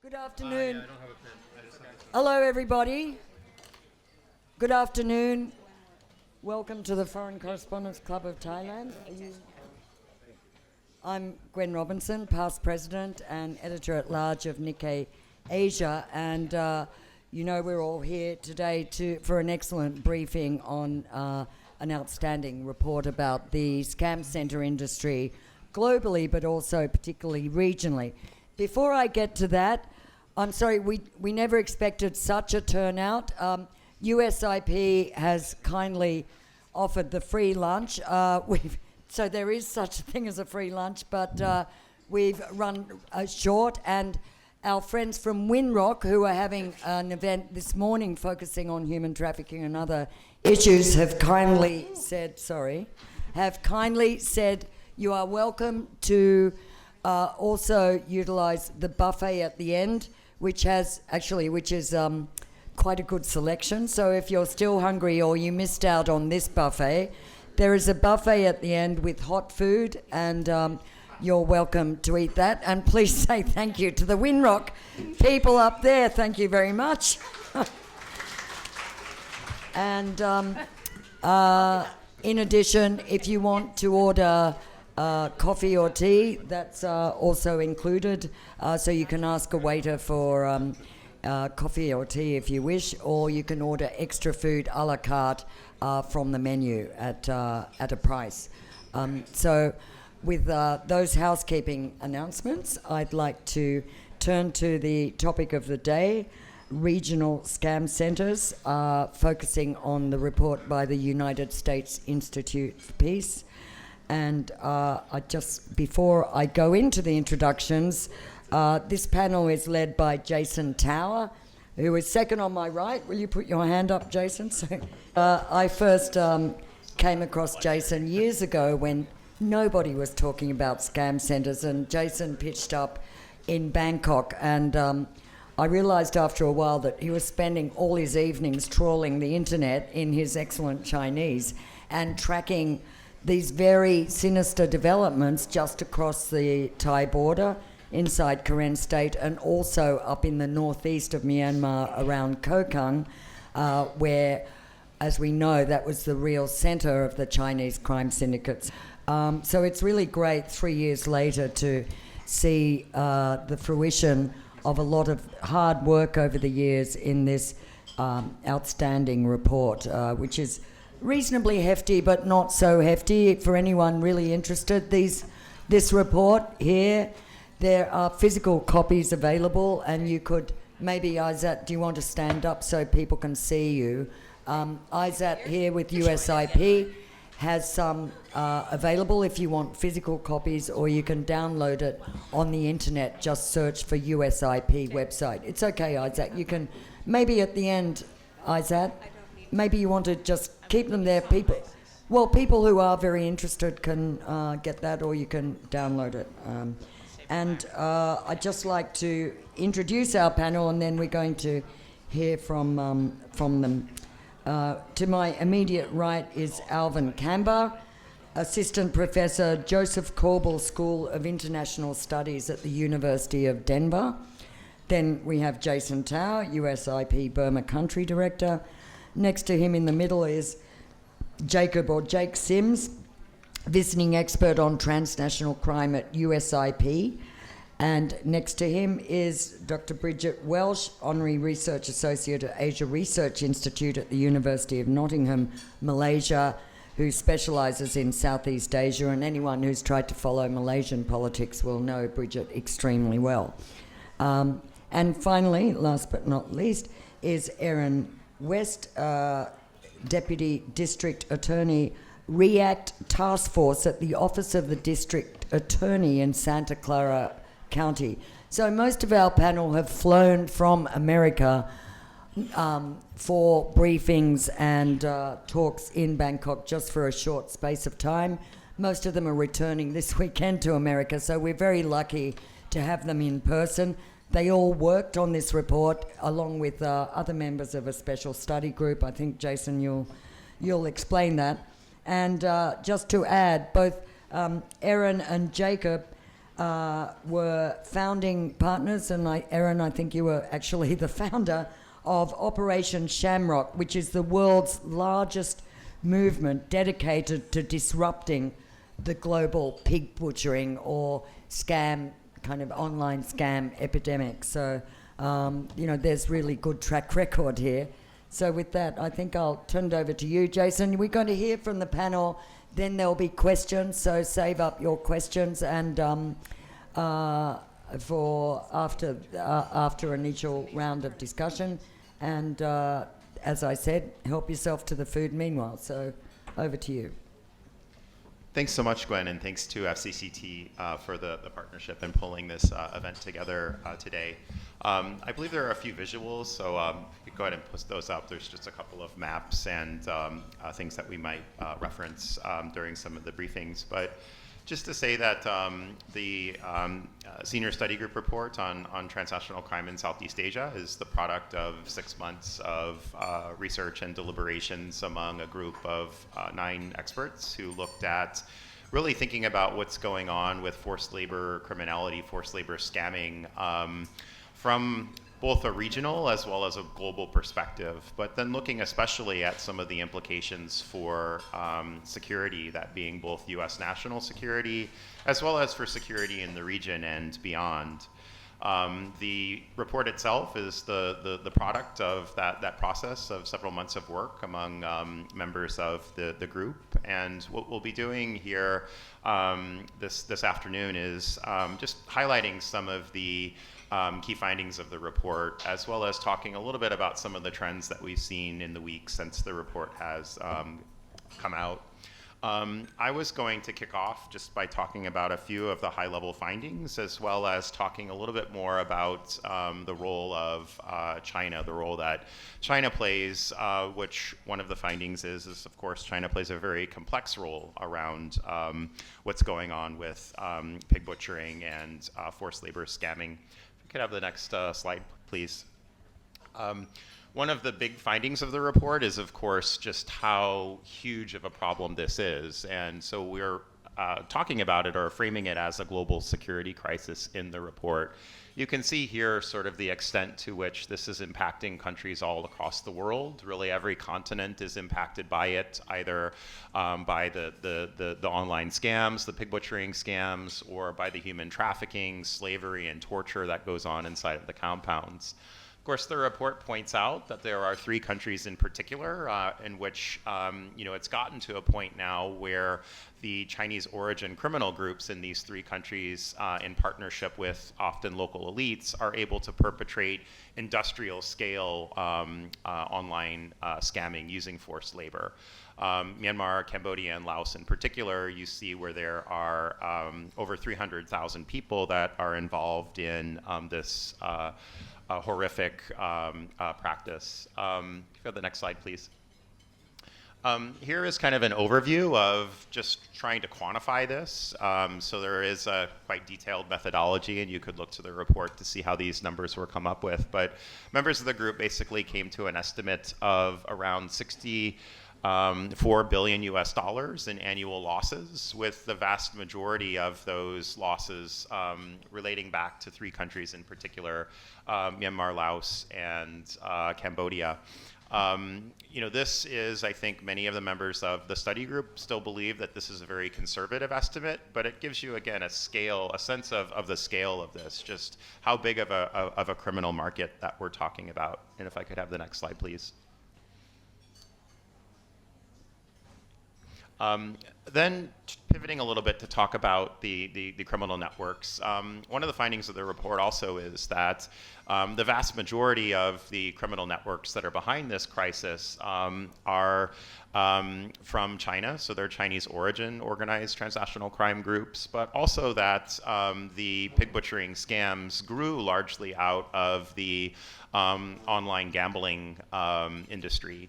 Good afternoon. I don't have a pen. Hello, everybody. Good afternoon. Welcome to the Foreign Correspondents Club of Thailand. I'm Gwen Robinson, past president and editor-at-large of Nikkei Asia, and we're all here today for an excellent briefing on an outstanding report about the scam centre industry globally, but also particularly regionally. Before I get to that, I'm sorry, we never expected such a turnout. USIP has kindly offered the free lunch. So there is such a thing as a free lunch, but we've run short, and our friends from Winrock, who are having an event this morning focusing on human trafficking and other issues, have kindly said you are welcome to also utilise the buffet at the end, which is quite a good selection. So if you're still hungry or you missed out on this buffet, there is a buffet at the end with hot food, and you're welcome to eat that. And please say thank you to the Winrock people up there. Thank you very much. And in addition, if you want to order coffee or tea, that's also included. So you can ask a waiter for coffee or tea if you wish, or you can order extra food a la carte from the menu at a price. So with those housekeeping announcements, I'd like to turn to the topic of the day, regional scam centres, focusing on the report by the United States Institute for Peace. And before I go into the introductions, this panel is led by Jason Tower, who is second on my right. Will you put your hand up, Jason? I first came across Jason years ago when nobody was talking about scam centres, and Jason pitched up in Bangkok, and I realised after a while that he was spending all his evenings trawling the internet in his excellent Chinese and tracking these very sinister developments just across the Thai border inside Karen State, and also up in the northeast of Myanmar around Koh Kang, where, as we know, that was the real centre of the Chinese crime syndicates. So it's really great 3 years later to see the fruition of a lot of hard work over the years in this outstanding report, which is reasonably hefty, but not so hefty for anyone really interested. This report here, there are physical copies available, and you could, maybe Izat, do you want to stand up so people can see you? Izat here with USIP has some available if you want physical copies, or you can download it on the internet. Just search for USIP website. It's okay, Izat. You can, maybe at the end, Izat, maybe you want to just keep them there. People who are very interested can get that, or you can download it. And I'd just like to introduce our panel, and then we're going to hear from them. To my immediate right is Alvin Kamba, Assistant Professor, Joseph Corbell School of International Studies at the University of Denver. Then we have Jason Tower, USIP Burma Country Director. Next to him in the middle is Jake Sims, visiting expert on transnational crime at USIP. And next to him is Dr. Bridget Welsh, Honorary Research Associate at Asia Research Institute at the University of Nottingham, Malaysia, who specialises in Southeast Asia, and anyone who's tried to follow Malaysian politics will know Bridget extremely well. And finally, last but not least, is Erin West, Deputy District Attorney, REACT Task Force at the Office of the District Attorney in Santa Clara County. So most of our panel have flown from America for briefings and talks in Bangkok just for a short space of time. Most of them are returning this weekend to America, so we're very lucky to have them in person. They all worked on this report along with other members of a special study group. I think, Jason, you'll explain that. And just to add, both Erin and Jacob were founding partners, and Erin, I think you were actually the founder of Operation Shamrock, which is the world's largest movement dedicated to disrupting the global pig butchering or scam, kind of online scam epidemic. So, there's really good track record here. So with that, I think I'll turn it over to you, Jason. We're going to hear from the panel, then there'll be questions, so save up your questions and for after initial round of discussion. And as I said, help yourself to the food meanwhile. So over to you. Thanks so much, Gwen, and thanks to FCCT for the partnership and pulling this event together today. I believe there are a few visuals, so you can go ahead and post those up. There's just a couple of maps and things that we might reference during some of the briefings. But just to say that the Senior Study Group report on transnational crime in Southeast Asia is the product of 6 months of research and deliberations among a group of 9 experts who looked at really thinking about what's going on with forced labor criminality, forced labor scamming from both a regional as well as a global perspective, but then looking especially at some of the implications for security, that being both US national security as well as for security in the region and beyond. The report itself is the product of that process of several months of work among members of the group. And what we'll be doing here this afternoon is just highlighting some of the key findings of the report, as well as talking a little bit about some of the trends that we've seen in the weeks since the report has come out. I was going to kick off just by talking about a few of the high-level findings, as well as talking a little bit more about the role of China, the role that China plays, which one of the findings is of course, China plays a very complex role around what's going on with pig butchering and forced labor scamming. If we could have the next slide, please. One of the big findings of the report is, of course, just how huge of a problem this is. And so we're talking about it or framing it as a global security crisis in the report. You can see here sort of the extent to which this is impacting countries all across the world. Really every continent is impacted by it, either by the online scams, the pig butchering scams, or by the human trafficking, slavery, and torture that goes on inside of the compounds. Of course, the report points out that there are 3 countries in particular in which it's gotten to a point now where the Chinese origin criminal groups in these 3 countries, in partnership with often local elites, are able to perpetrate industrial scale online scamming using forced labor. Myanmar, Cambodia, and Laos in particular, you see where there are over 300,000 people that are involved in this horrific practice. If you have the next slide, please. Here is kind of an overview of just trying to quantify this. So there is a quite detailed methodology, and you could look to the report to see how these numbers were come up with. But members of the group basically came to an estimate of around 64 billion US dollars in annual losses, with the vast majority of those losses relating back to 3 countries in particular, Myanmar, Laos, and Cambodia. This is, I think, many of the members of the study group still believe that this is a very conservative estimate, but it gives you, again, a sense of the scale of this, just how big of a criminal market that we're talking about. And if I could have the next slide, please. Then pivoting a little bit to talk about the criminal networks. One of the findings of the report also is that the vast majority of the criminal networks that are behind this crisis are from China, so they're Chinese origin organized transnational crime groups, but also that the pig butchering scams grew largely out of the online gambling industry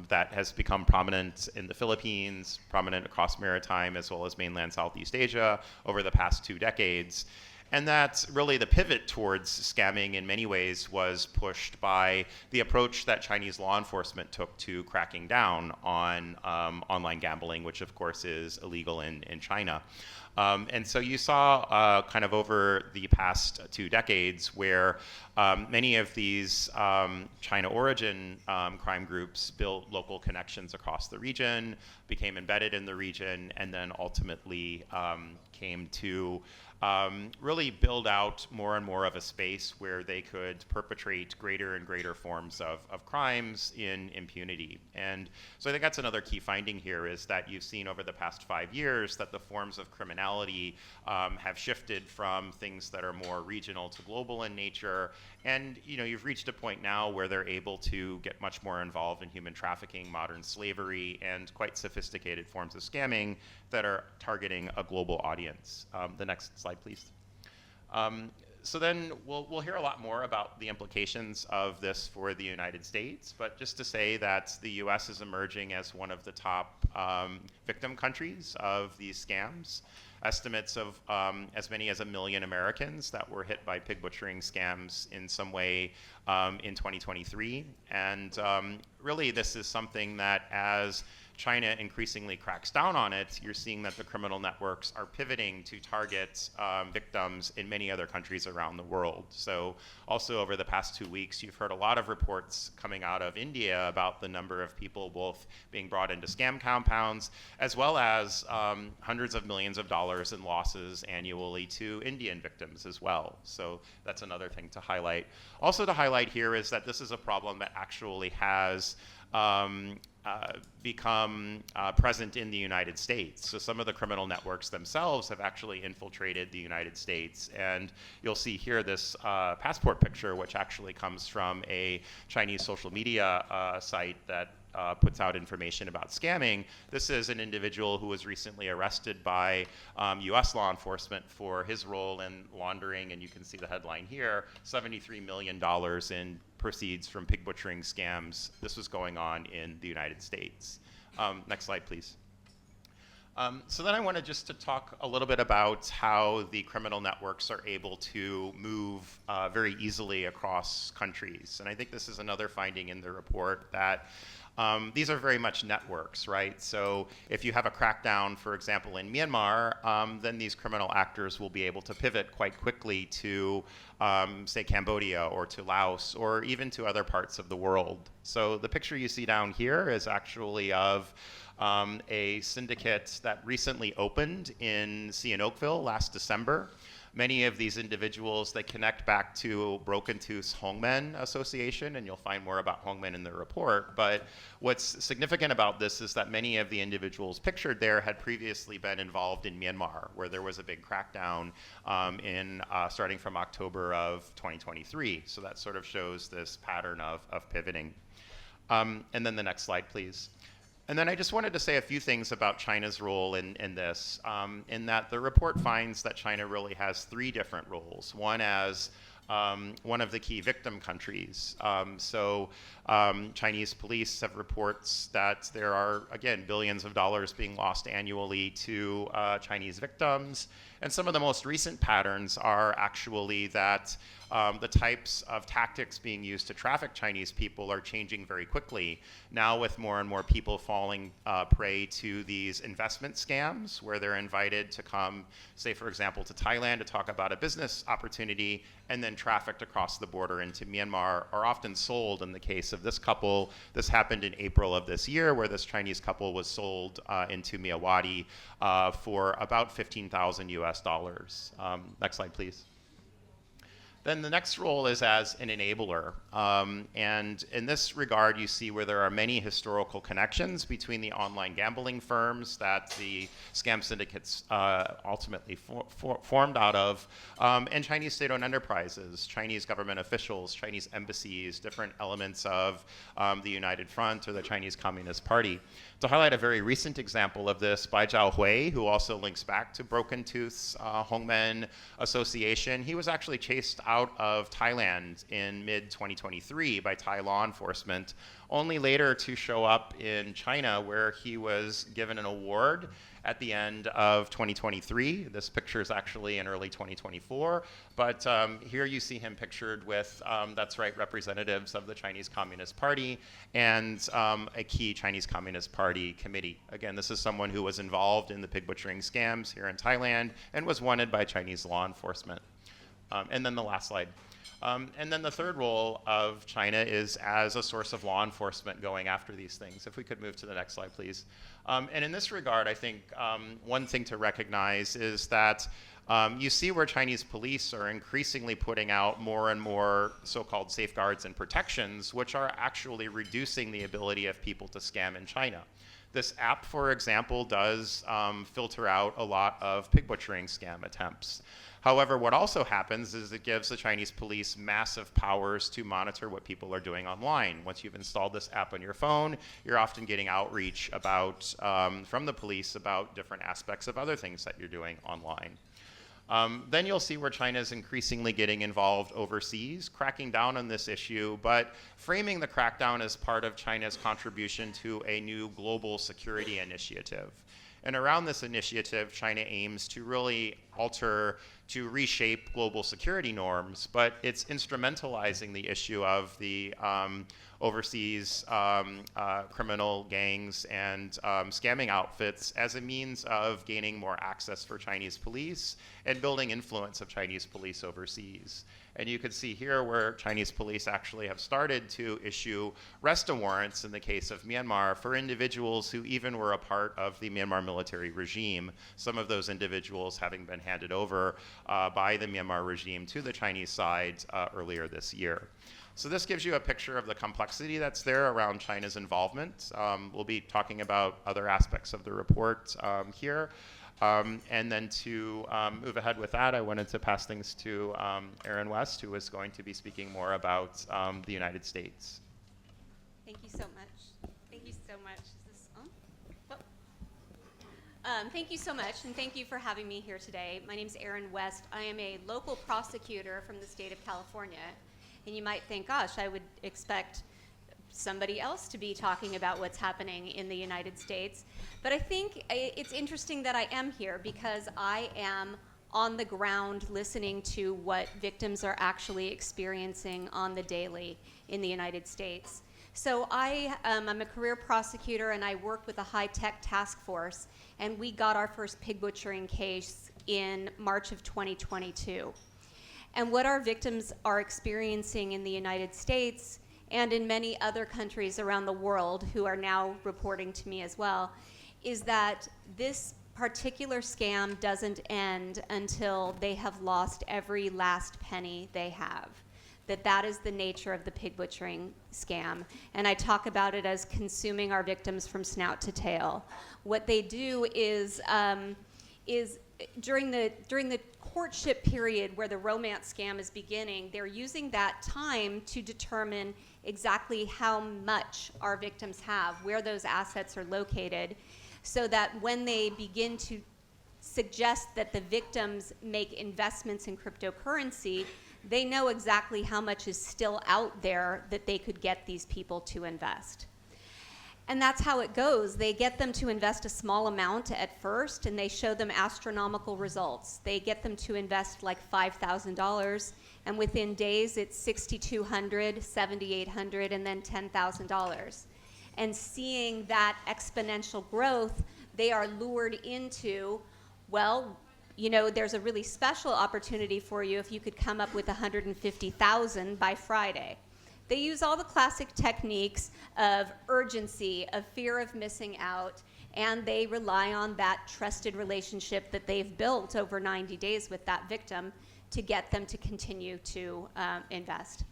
that has become prominent in the Philippines, prominent across maritime as well as mainland Southeast Asia over the past 2 decades. And that's really the pivot towards scamming in many ways was pushed by the approach that Chinese law enforcement took to cracking down on online gambling, which of course is illegal in China. And so you saw kind of over the past 2 decades where many of these China origin crime groups built local connections across the region, became embedded in the region, and then ultimately came to really build out more and more of a space where they could perpetrate greater and greater forms of crimes in impunity. And so I think that's another key finding here, is that you've seen over the past 5 years that the forms of criminality have shifted from things that are more regional to global in nature. And you've reached a point now where they're able to get much more involved in human trafficking, modern slavery, and quite sophisticated forms of scamming that are targeting a global audience. The next slide, please. So then we'll hear a lot more about the implications of this for the United States, but just to say that the US is emerging as one of the top victim countries of these scams. Estimates of as many as 1 million Americans that were hit by pig butchering scams in some way in 2023. And really this is something that, as China increasingly cracks down on it, you're seeing that the criminal networks are pivoting to target victims in many other countries around the world. So also over the past 2 weeks, you've heard a lot of reports coming out of India about the number of people both being brought into scam compounds, as well as hundreds of millions of dollars in losses annually to Indian victims as well. So that's another thing to highlight. Also to highlight here is that this is a problem that actually has become present in the United States. So some of the criminal networks themselves have actually infiltrated the United States. And you'll see here this passport picture, which actually comes from a Chinese social media site that puts out information about scamming. This is an individual who was recently arrested by US law enforcement for his role in laundering, and you can see the headline here, $73 million in proceeds from pig butchering scams. This was going on in the United States. Next slide, please. So then I wanted just to talk a little bit about how the criminal networks are able to move very easily across countries. And I think this is another finding in the report, that these are very much networks, right? So if you have a crackdown, for example, in Myanmar, then these criminal actors will be able to pivot quite quickly to, say, Cambodia or to Laos or even to other parts of the world. So the picture you see down here is actually of a syndicate that recently opened in Sihanoukville last December. Many of these individuals, they connect back to Broken Tooth's Hongmen Association, and you'll find more about Hongmen in the report. But what's significant about this is that many of the individuals pictured there had previously been involved in Myanmar, where there was a big crackdown starting from October of 2023. So that sort of shows this pattern of pivoting. And then the next slide, please. And then I just wanted to say a few things about China's role in this, in that the report finds that China really has 3 different roles. One as one of the key victim countries. Chinese police have reports that there are, again, billions of dollars being lost annually to Chinese victims. And some of the most recent patterns are actually that the types of tactics being used to traffic Chinese people are changing very quickly. Now with more and more people falling prey to these investment scams, where they're invited to come, say, for example, to Thailand to talk about a business opportunity, and then trafficked across the border into Myanmar, are often sold. In the case of this couple, this happened in April of this year, where this Chinese couple was sold into Myawaddy for about $15,000 US. Next slide, please. Then the next role is as an enabler. And in this regard, you see where there are many historical connections between the online gambling firms that the scam syndicates ultimately formed out of, and Chinese state-owned enterprises, Chinese government officials, Chinese embassies, different elements of the United Front or the Chinese Communist Party. To highlight a very recent example of this, Bai Jiahui, who also links back to Broken Tooth's Hongmen Association, he was actually chased out of Thailand in mid-2023 by Thai law enforcement, only later to show up in China, where he was given an award at the end of 2023. This picture is actually in early 2024, but here you see him pictured with, that's right, representatives of the Chinese Communist Party and a key Chinese Communist Party committee. Again, this is someone who was involved in the pig butchering scams here in Thailand and was wanted by Chinese law enforcement. And then the last slide. And then the third role of China is as a source of law enforcement going after these things. If we could move to the next slide, please. And in this regard, I think one thing to recognize is that you see where Chinese police are increasingly putting out more and more so-called safeguards and protections, which are actually reducing the ability of people to scam in China. This app, for example, does filter out a lot of pig butchering scam attempts. However, what also happens is it gives the Chinese police massive powers to monitor what people are doing online. Once you've installed this app on your phone, you're often getting outreach about, from the police about different aspects of other things that you're doing online. Then you'll see where China is increasingly getting involved overseas, cracking down on this issue, but framing the crackdown as part of China's contribution to a new global security initiative. And around this initiative, China aims to really to reshape global security norms, but it's instrumentalizing the issue of the overseas criminal gangs and scamming outfits as a means of gaining more access for Chinese police and building influence of Chinese police overseas. And you can see here where Chinese police actually have started to issue arrest warrants in the case of Myanmar for individuals who even were a part of the Myanmar military regime, some of those individuals having been handed over by the Myanmar regime to the Chinese side earlier this year. So this gives you a picture of the complexity that's there around China's involvement. We'll be talking about other aspects of the report here. And then to move ahead with that, I wanted to pass things to Erin West, who is going to be speaking more about the United States. Thank you so much. Thank you so much. Is this on? Oh. Thank you so much, and thank you for having me here today. My name is Erin West. I am a local prosecutor from the state of California. And you might think, gosh, I would expect somebody else to be talking about what's happening in the United States. But I think it's interesting that I am here because I am on the ground listening to what victims are actually experiencing on the daily in the United States. So I'm a career prosecutor and I work with a high-tech task force, and we got our first pig butchering case in March of 2022. And what our victims are experiencing in the United States and in many other countries around the world who are now reporting to me as well, is that this particular scam doesn't end until they have lost every last penny they have. That is the nature of the pig butchering scam. And I talk about it as consuming our victims from snout to tail. What they do is during the courtship period where the romance scam is beginning, they're using that time to determine exactly how much our victims have, where those assets are located, so that when they begin to suggest that the victims make investments in cryptocurrency, they know exactly how much is still out there that they could get these people to invest. And that's how it goes. They get them to invest a small amount at first, and they show them astronomical results. They get them to invest like $5,000, and within days it's $6,200, $7,800, and then $10,000. And seeing that exponential growth, they are lured into, well, you know, there's a really special opportunity for you if you could come up with $150,000 by Friday. They use all the classic techniques of urgency, of fear of missing out, and they rely on that trusted relationship that they've built over 90 days with that victim to get them to continue to invest.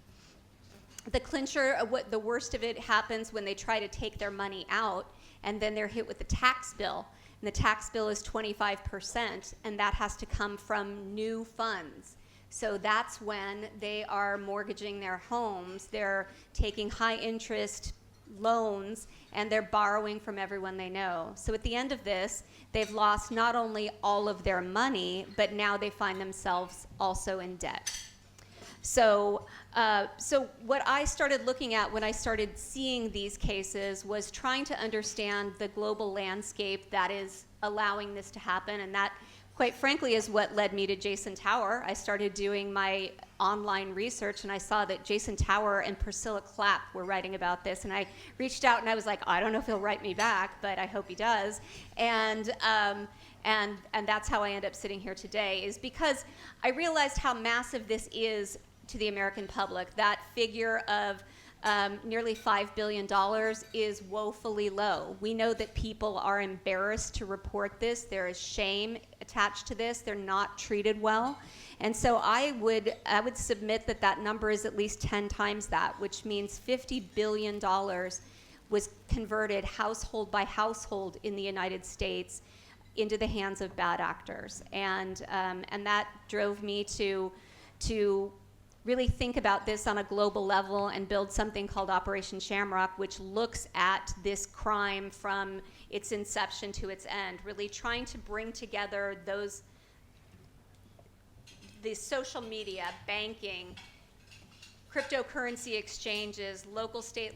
The clincher, the worst of it happens when they try to take their money out, and then they're hit with the tax bill. And the tax bill is 25%, and that has to come from new funds. So that's when they are mortgaging their homes, they're taking high interest loans, and they're borrowing from everyone they know. So at the end of this, they've lost not only all of their money, but now they find themselves also in debt. So what I started looking at when I started seeing these cases was trying to understand the global landscape that is allowing this to happen, and that, quite frankly, is what led me to Jason Tower. I started doing my online research, and I saw that Jason Tower and Priscilla Clapp were writing about this, and I reached out and I was like, I don't know if he'll write me back, but I hope he does. And that's how I end up sitting here today, is because I realized how massive this is to the American public. That figure of nearly $5 billion is woefully low. We know that people are embarrassed to report this. There is shame attached to this. They're not treated well. And so I would submit that that number is at least 10 times that, which means $50 billion was converted household by household in the United States into the hands of bad actors. And that drove me to really think about this on a global level and build something called Operation Shamrock, which looks at this crime from its inception to its end, really trying to bring together the social media, banking, cryptocurrency exchanges, local, state,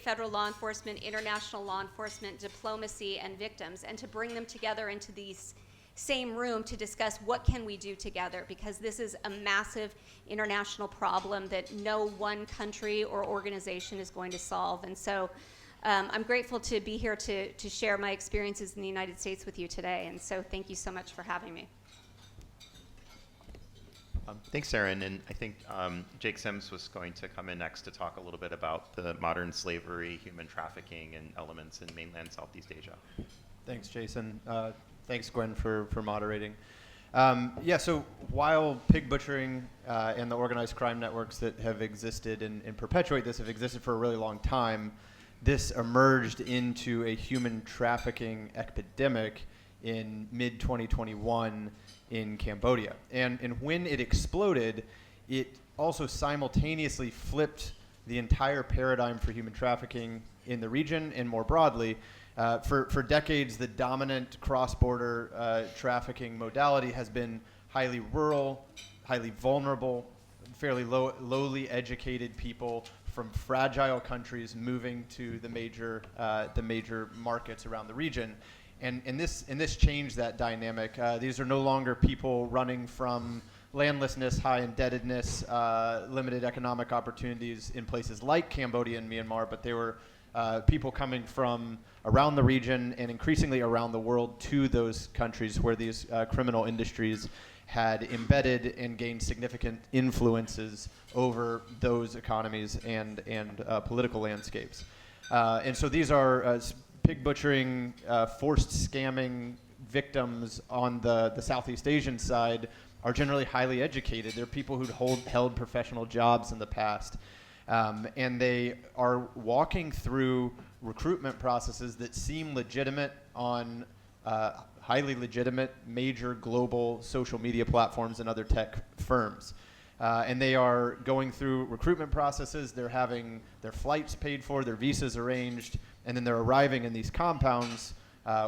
federal law enforcement, international law enforcement, diplomacy, and victims, and to bring them together into these same room to discuss what can we do together, because this is a massive international problem that no one country or organization is going to solve. And so I'm grateful to be here to share my experiences in the United States with you today. And so thank you so much for having me. Thanks, Erin. And I think Jake Sims was going to come in next to talk a little bit about the modern slavery, human trafficking, and elements in mainland Southeast Asia. Thanks, Jason. Thanks, Gwen, for moderating. So while pig butchering and the organized crime networks that have existed and perpetuate this have existed for a really long time, this emerged into a human trafficking epidemic in mid-2021 in Cambodia. And when it exploded, it also simultaneously flipped the entire paradigm for human trafficking in the region and more broadly. For decades, the dominant cross-border trafficking modality has been highly rural, highly vulnerable, fairly lowly educated people from fragile countries moving to the major markets around the region. And this changed that dynamic. These are no longer people running from landlessness, high indebtedness, limited economic opportunities in places like Cambodia and Myanmar, but they were people coming from around the region and increasingly around the world to those countries where these criminal industries had embedded and gained significant influences over those economies and political landscapes. And so these are pig butchering, forced scamming victims on the Southeast Asian side are generally highly educated. They're people who'd held professional jobs in the past. And they are walking through recruitment processes that seem legitimate on highly legitimate major global social media platforms and other tech firms. And they are going through recruitment processes. They're having their flights paid for, their visas arranged, and then they're arriving in these compounds,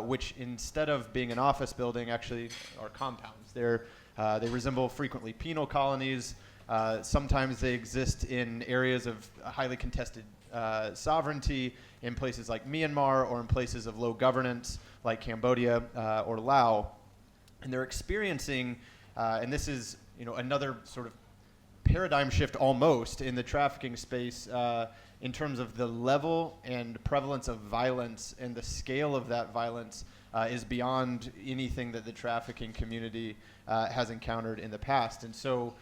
which instead of being an office building actually are compounds. They resemble frequently penal colonies. Sometimes they exist in areas of highly contested sovereignty in places like Myanmar or in places of low governance like Cambodia or Laos. And they're experiencing, and this is another sort of paradigm shift almost in the trafficking space in terms of the level and prevalence of violence, and the scale of that violence is beyond anything that the trafficking community has encountered in the past. And so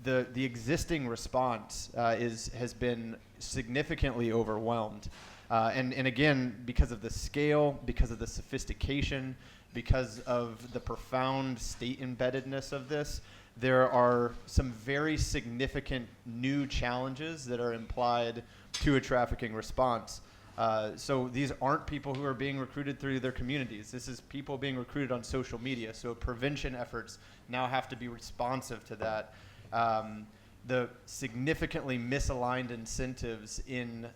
the existing response has been significantly overwhelmed. And again, because of the scale, because of the sophistication, because of the profound state embeddedness of this, there are some very significant new challenges that are implied to a trafficking response. So these aren't people who are being recruited through their communities. This is people being recruited on social media. So prevention efforts now have to be responsive to that. The significantly misaligned incentives in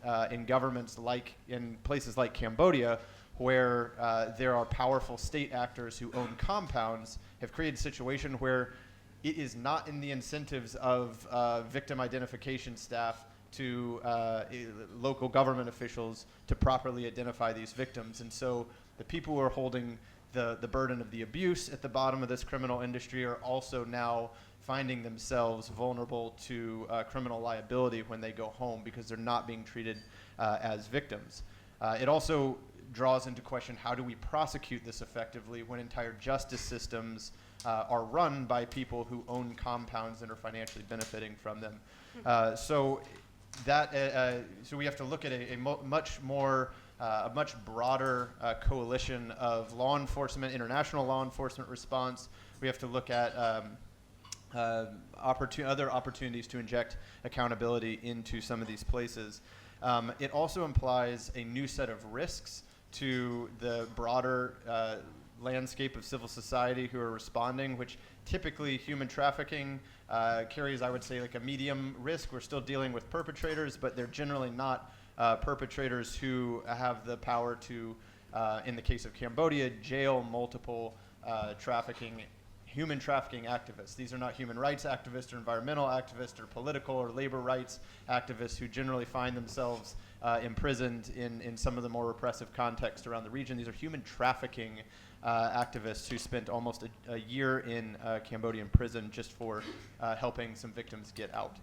governments like in places like Cambodia, where there are powerful state actors who own compounds, have created a situation where it is not in the incentives of victim identification staff to local government officials to properly identify these victims. And so the people who are holding the burden of the abuse at the bottom of this criminal industry are also now finding themselves vulnerable to criminal liability when they go home because they're not being treated as victims. It also draws into question, how do we prosecute this effectively when entire justice systems are run by people who own compounds and are financially benefiting from them? So we have to look at a much broader coalition of law enforcement, international law enforcement response. We have to look at other opportunities to inject accountability into some of these places. It also implies a new set of risks to the broader landscape of civil society who are responding, which typically human trafficking carries, I would say, like a medium risk. We're still dealing with perpetrators, but they're generally not perpetrators who have the power to, in the case of Cambodia, jail multiple human trafficking activists. These are not human rights activists or environmental activists or political or labor rights activists who generally find themselves imprisoned in some of the more repressive contexts around the region. These are human trafficking activists who spent almost a year in Cambodian prison just for helping some victims get out.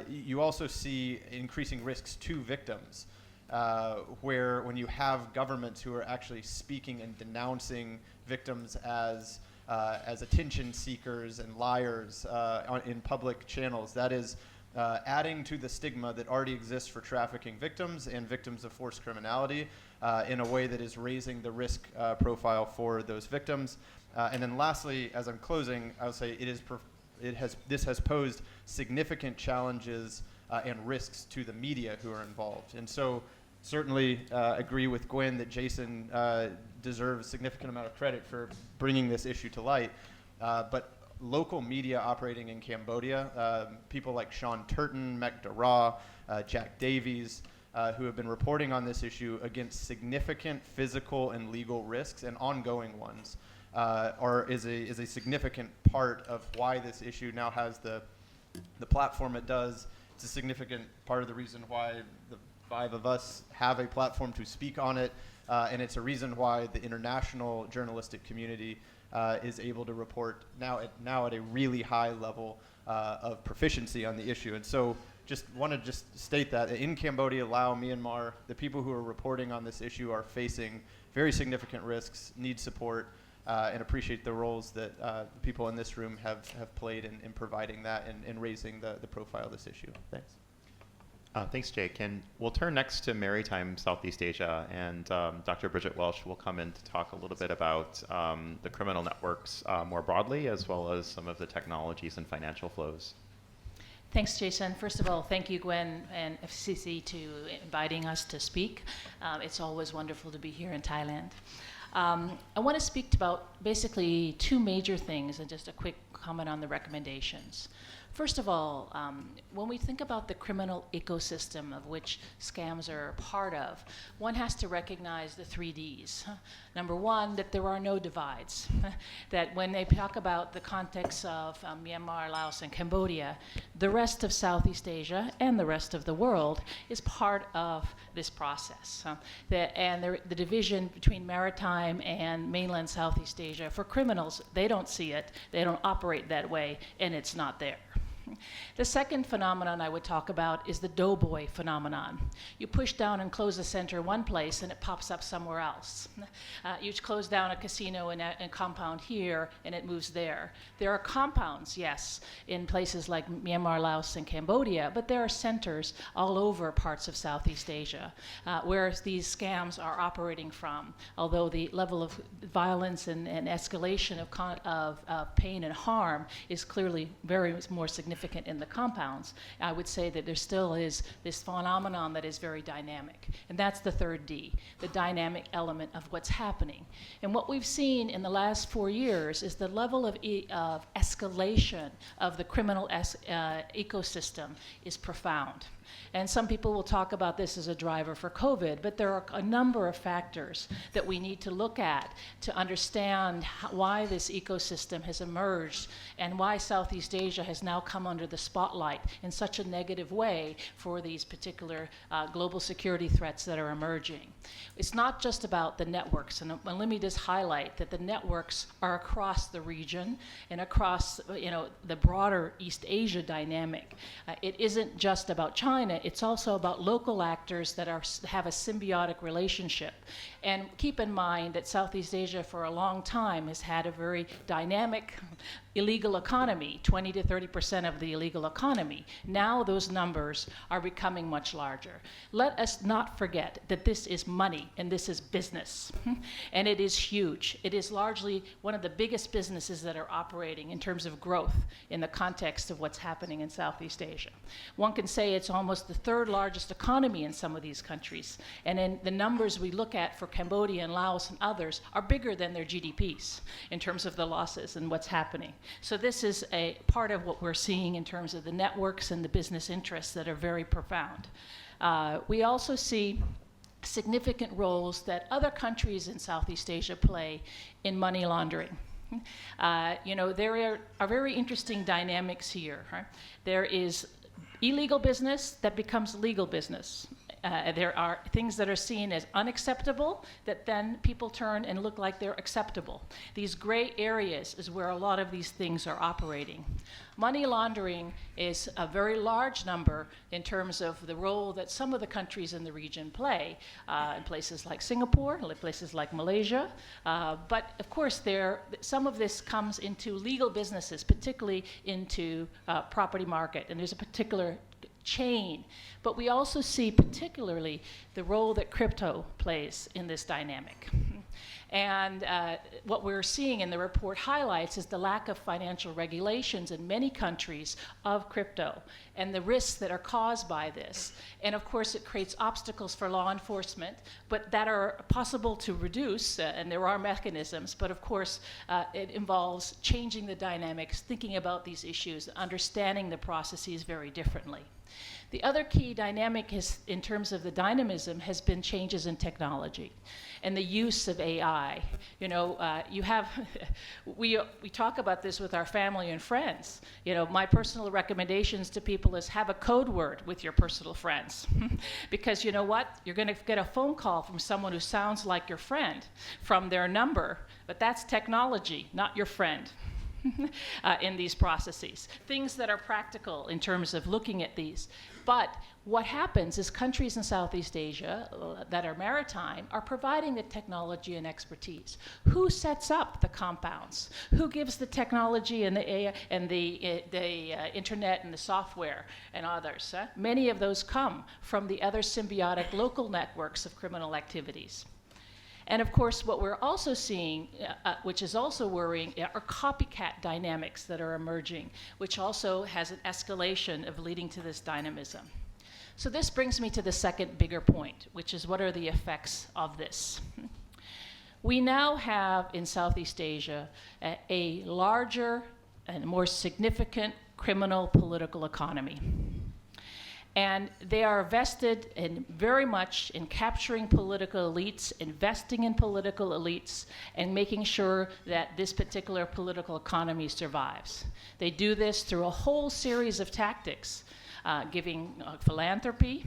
You also see increasing risks to victims, where when you have governments who are actually speaking and denouncing victims as attention seekers and liars in public channels, that is adding to the stigma that already exists for trafficking victims and victims of forced criminality in a way that is raising the risk profile for those victims. And then lastly, as I'm closing, I would say this has posed significant challenges and risks to the media who are involved. And so certainly agree with Gwen that Jason deserves a significant amount of credit for bringing this issue to light. But local media operating in Cambodia, people like Sean Turton, Mek Dara, Jack Davies, who have been reporting on this issue against significant physical and legal risks and ongoing ones, is a significant part of why this issue now has the platform it does. It's a significant part of the reason why the 5 of us have a platform to speak on it, and it's a reason why the international journalistic community is able to report now at a really high level of proficiency on the issue. And so just want to state that in Cambodia, Laos, Myanmar, the people who are reporting on this issue are facing very significant risks, need support, and appreciate the roles that the people in this room have played in providing that and raising the profile of this issue. Thanks. Thanks, Jake. And we'll turn next to Maritime Southeast Asia, and Dr. Bridget Welsh will come in to talk a little bit about the criminal networks more broadly, as well as some of the technologies and financial flows. Thanks, Jason. First of all, thank you, Gwen and FCC, to inviting us to speak. It's always wonderful to be here in Thailand. I want to speak about basically 2 major things and just a quick comment on the recommendations. First of all, when we think about the criminal ecosystem of which scams are part of, one has to recognize the 3 Ds. Number 1, that there are no divides. That when they talk about the context of Myanmar, Laos, and Cambodia, the rest of Southeast Asia and the rest of the world is part of this process. The division between maritime and mainland Southeast Asia, for criminals, they don't see it, they don't operate that way, and it's not there. The second phenomenon I would talk about is the doughboy phenomenon. You push down and close a center one place and it pops up somewhere else. You close down a casino and a compound here and it moves there. There are compounds, yes, in places like Myanmar, Laos, and Cambodia, but there are centers all over parts of Southeast Asia where these scams are operating from. Although the level of violence and escalation of pain and harm is clearly very more significant in the compounds, I would say that there still is this phenomenon that is very dynamic. And that's the 3rd D, the dynamic element of what's happening. And what we've seen in the last 4 years is the level of escalation of the criminal ecosystem is profound. And some people will talk about this as a driver for COVID, but there are a number of factors that we need to look at to understand why this ecosystem has emerged and why Southeast Asia has now come under the spotlight in such a negative way for these particular global security threats that are emerging. It's not just about the networks, and let me just highlight that the networks are across the region and across the broader East Asia dynamic. It isn't just about China, it's also about local actors that have a symbiotic relationship. And keep in mind that Southeast Asia for a long time has had a very dynamic illegal economy, 20 to 30% of the illegal economy. Now those numbers are becoming much larger. Let us not forget that this is money and this is business. And it is huge. It is largely one of the biggest businesses that are operating in terms of growth in the context of what's happening in Southeast Asia. One can say it's almost the third largest economy in some of these countries. And in the numbers we look at for Cambodia and Laos and others are bigger than their GDPs in terms of the losses and what's happening. So this is a part of what we're seeing in terms of the networks and the business interests that are very profound. We also see significant roles that other countries in Southeast Asia play in money laundering. There are very interesting dynamics here. Right? There is illegal business that becomes legal business. There are things that are seen as unacceptable that then people turn and look like they're acceptable. These gray areas is where a lot of these things are operating. Money laundering is a very large number in terms of the role that some of the countries in the region play, in places like Singapore, places like Malaysia. But of course, some of this comes into legal businesses, particularly into property market, and there's a particular chain. But we also see particularly the role that crypto plays in this dynamic. And what we're seeing in the report highlights is the lack of financial regulations in many countries of crypto and the risks that are caused by this. And of course, it creates obstacles for law enforcement, but that are possible to reduce, and there are mechanisms, but of course, it involves changing the dynamics, thinking about these issues, understanding the processes very differently. The other key dynamic in terms of the dynamism has been changes in technology and the use of AI. We talk about this with our family and friends. My personal recommendations to people is have a code word with your personal friends. Because you know what? You're going to get a phone call from someone who sounds like your friend from their number, but that's technology, not your friend. In these processes. Things that are practical in terms of looking at these. But what happens is countries in Southeast Asia that are maritime are providing the technology and expertise. Who sets up the compounds? Who gives the technology and the internet and the software and others? Many of those come from the other symbiotic local networks of criminal activities. And of course, what we're also seeing, which is also worrying, are copycat dynamics that are emerging, which also has an escalation of leading to this dynamism. So this brings me to the second bigger point, which is what are the effects of this? We now have in Southeast Asia a larger and more significant criminal political economy. And they are vested very much in capturing political elites, investing in political elites, and making sure that this particular political economy survives. They do this through a whole series of tactics, giving philanthropy,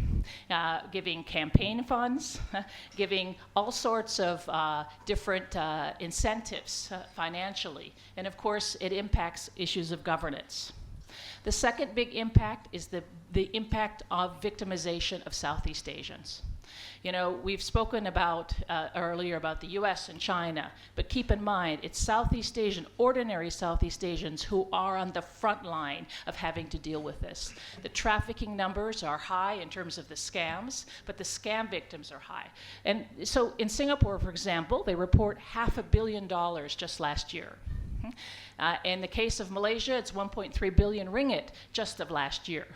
giving campaign funds, giving all sorts of different incentives financially. And of course, it impacts issues of governance. The second big impact is the impact of victimization of Southeast Asians. We've spoken about earlier about the US and China, but keep in mind, it's Southeast Asian, ordinary Southeast Asians who are on the front line of having to deal with this. The trafficking numbers are high in terms of the scams, but the scam victims are high. And so in Singapore, for example, they report $500 million just last year. In the case of Malaysia, it's 1.3 billion ringgit just of last year.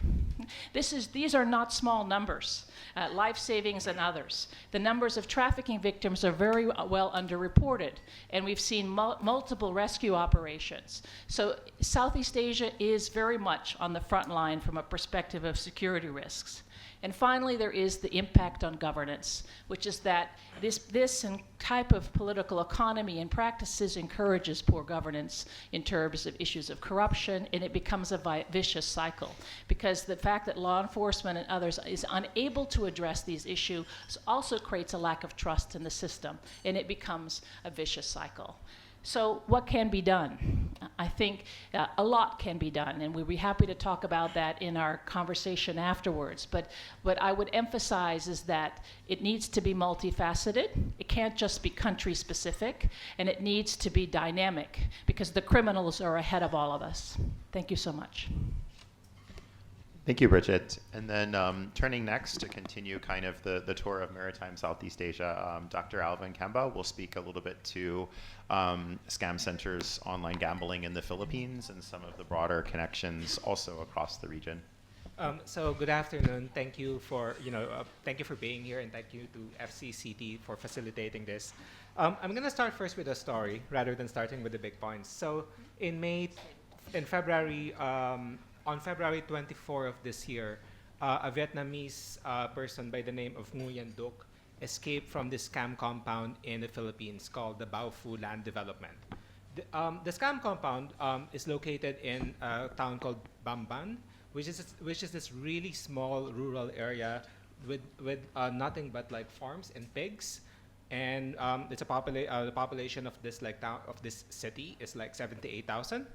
These are not small numbers, life savings and others. The numbers of trafficking victims are very well underreported, and we've seen multiple rescue operations. So Southeast Asia is very much on the front line from a perspective of security risks. And finally, there is the impact on governance, which is that this type of political economy and practices encourages poor governance in terms of issues of corruption, and it becomes a vicious cycle. Because the fact that law enforcement and others is unable to address these issues also creates a lack of trust in the system, and it becomes a vicious cycle. So what can be done? I think a lot can be done, and we'd be happy to talk about that in our conversation afterwards. But what I would emphasize is that it needs to be multifaceted. It can't just be country-specific, and it needs to be dynamic, because the criminals are ahead of all of us. Thank you so much. Thank you, Bridget. And then turning next to continue kind of the tour of maritime Southeast Asia, Dr. Alvin Kemba will speak a little bit to scam centers, online gambling in the Philippines, and some of the broader connections also across the region. So good afternoon. Thank you for thank you for being here, and thank you to FCCT for facilitating this. I'm going to start first with a story rather than starting with the big points. So on February 24 of this year, a Vietnamese person by the name of Nguyen Duc escaped from this scam compound in the Philippines called the Bao Phu Land Development. The scam compound is located in a town called Bamban, which is this really small rural area with nothing but like farms and pigs, and it's the population of this town of this city is like 78,000.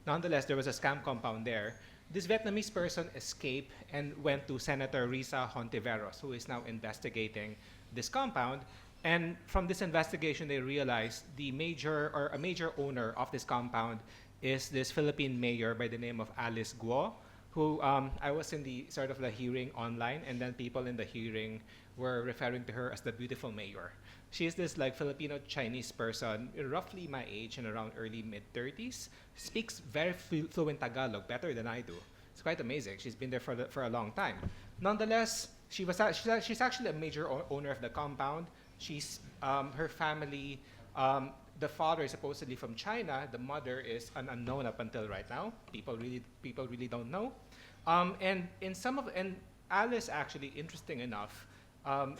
Nonetheless, there was a scam compound there. This Vietnamese person escaped and went to Senator Risa Hontiveros, who is now investigating this compound. And from this investigation, they realized a major owner of this compound is this Philippine mayor by the name of Alice Guo, who I was in the sort of the hearing online, and then people in the hearing were referring to her as the beautiful mayor. She is this like Filipino Chinese person, roughly my age and around early mid-30s, speaks very fluent Tagalog, better than I do. It's quite amazing. She's been there for a long time. Nonetheless, she's actually a major owner of the compound. Her family, the father is supposedly from China. The mother is an unknown up until right now. People really don't know. And Alice, actually, interesting enough,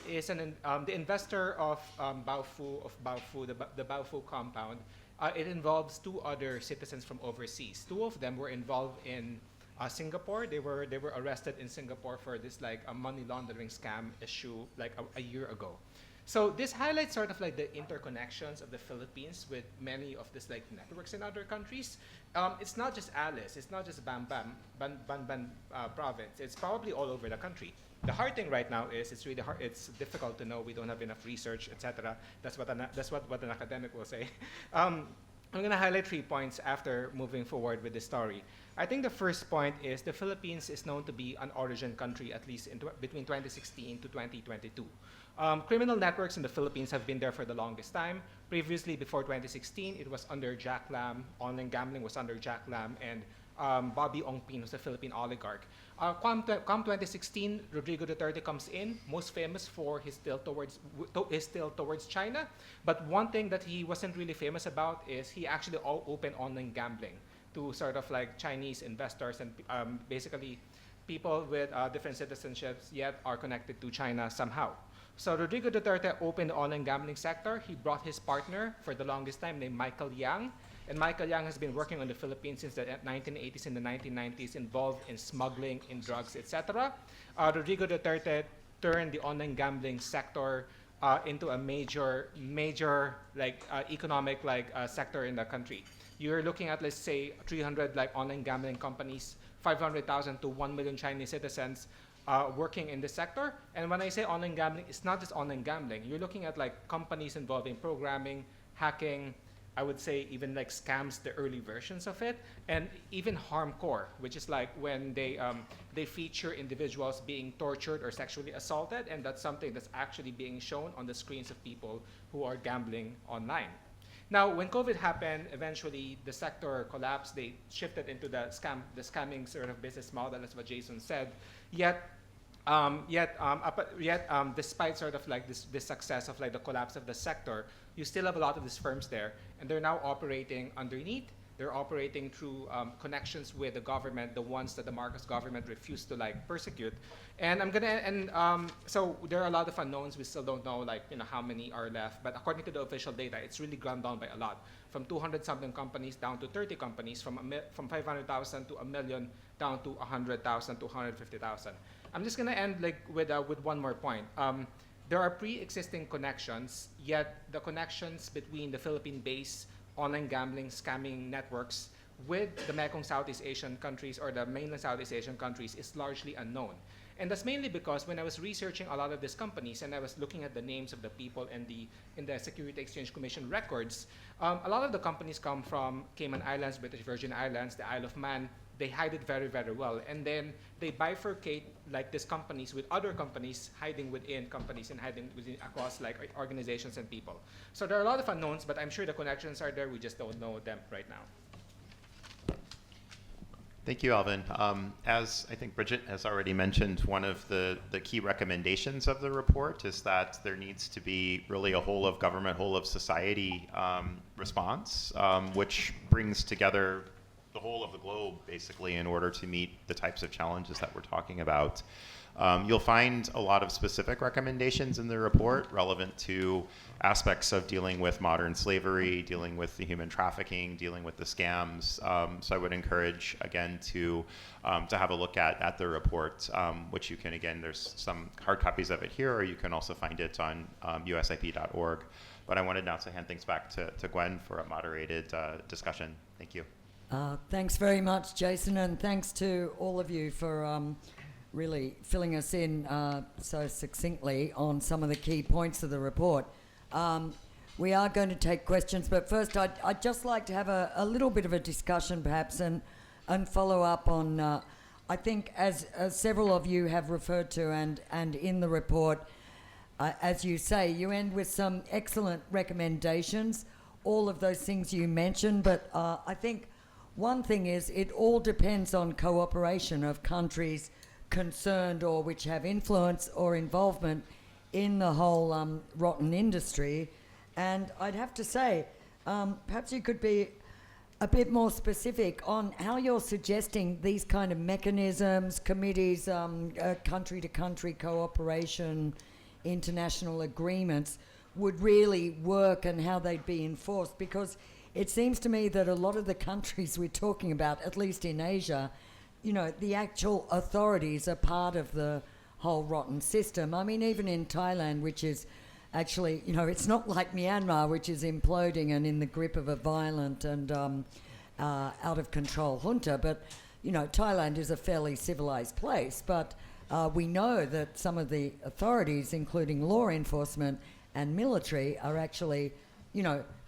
is the investor of Bao Phu, the Bao Phu compound. It involves two other citizens from overseas. Two of them were involved in Singapore. They were arrested in Singapore for this like a money laundering scam issue like a year ago. So this highlights sort of like the interconnections of the Philippines with many of this like networks in other countries. It's not just Alice. It's not just Ban province. It's probably all over the country. The hard thing right now is it's really hard. It's difficult to know. We don't have enough research, etc. That's what an academic will say. I'm going to highlight 3 points after moving forward with this story. I think the first point is the Philippines is known to be an origin country, at least between 2016 to 2022. Criminal networks in the Philippines have been there for the longest time. Previously, before 2016, it was under Jack Lam. Online gambling was under Jack Lam and Bobby Ong Pin, who's a Philippine oligarch. Come 2016, Rodrigo Duterte comes in, most famous for his tilt towards China. But one thing that he wasn't really famous about is he actually opened online gambling to sort of like Chinese investors and basically people with different citizenships yet are connected to China somehow. So Rodrigo Duterte opened the online gambling sector. He brought his partner for the longest time named Michael Yang. And Michael Yang has been working on the Philippines since the 1980s and the 1990s, involved in smuggling, in drugs, etc. Rodrigo Duterte turned the online gambling sector into a major economic sector in the country. You're looking at, let's say, 300 online gambling companies, 500,000 to 1 million Chinese citizens working in this sector. And when I say online gambling, it's not just online gambling. You're looking at companies involving programming, hacking, I would say even scams, the early versions of it, and even harmcore, which is when they feature individuals being tortured or sexually assaulted, and that's something that's actually being shown on the screens of people who are gambling online. Now, when COVID happened, eventually the sector collapsed. They shifted into the scamming sort of business model, as what Jason said. Despite sort of like this success of like the collapse of the sector, you still have a lot of these firms there, and they're now operating underneath. They're operating through connections with the government, the ones that the Marcos government refused to like persecute. And so there are a lot of unknowns. We still don't know like how many are left. But according to the official data, it's really gone down by a lot, from 200 something companies down to 30 companies, from 500,000 to 1 million down to 100,000 to 150,000. I'm just gonna end like with one more point. There are pre-existing connections, yet the connections between the Philippine-based online gambling scamming networks with the Mekong Southeast Asian countries or the mainland Southeast Asian countries is largely unknown. And that's mainly because when I was researching a lot of these companies and I was looking at the names of the people in the Security Exchange Commission records, a lot of the companies come from Cayman Islands, British Virgin Islands, the Isle of Man. They hide it very, very well. And then they bifurcate like these companies with other companies hiding within companies and hiding within across like organizations and people. So there are a lot of unknowns, but I'm sure the connections are there. We just don't know them right now. Thank you, Alvin. As I think Bridget has already mentioned, one of the key recommendations of the report is that there needs to be really a whole of government, whole of society response, which brings together the whole of the globe, basically, in order to meet the types of challenges that we're talking about. You'll find a lot of specific recommendations in the report relevant to aspects of dealing with modern slavery, dealing with the human trafficking, dealing with the scams. So I would encourage, again, to have a look at the report, which you can, again, there's some hard copies of it here, or you can also find it on usip.org. But I wanted now to hand things back to Gwen for a moderated discussion. Thank you. Thanks very much, Jason, and thanks to all of you for really filling us in so succinctly on some of the key points of the report. We are going to take questions, but first I'd just like to have a little bit of a discussion perhaps and follow up on, I think as several of you have referred to and in the report, as you say, you end with some excellent recommendations, all of those things you mentioned, but I think one thing is it all depends on cooperation of countries concerned or which have influence or involvement in the whole rotten industry. And I'd have to say, perhaps you could be a bit more specific on how you're suggesting these kind of mechanisms, committees, country-to-country cooperation, international agreements would really work and how they'd be enforced, because it seems to me that a lot of the countries we're talking about, at least in Asia, the actual authorities are part of the whole rotten system. I mean, even in Thailand, which is actually, it's not like Myanmar, which is imploding and in the grip of a violent and out of control junta, but, Thailand is a fairly civilized place, but we know that some of the authorities, including law enforcement and military, are actually,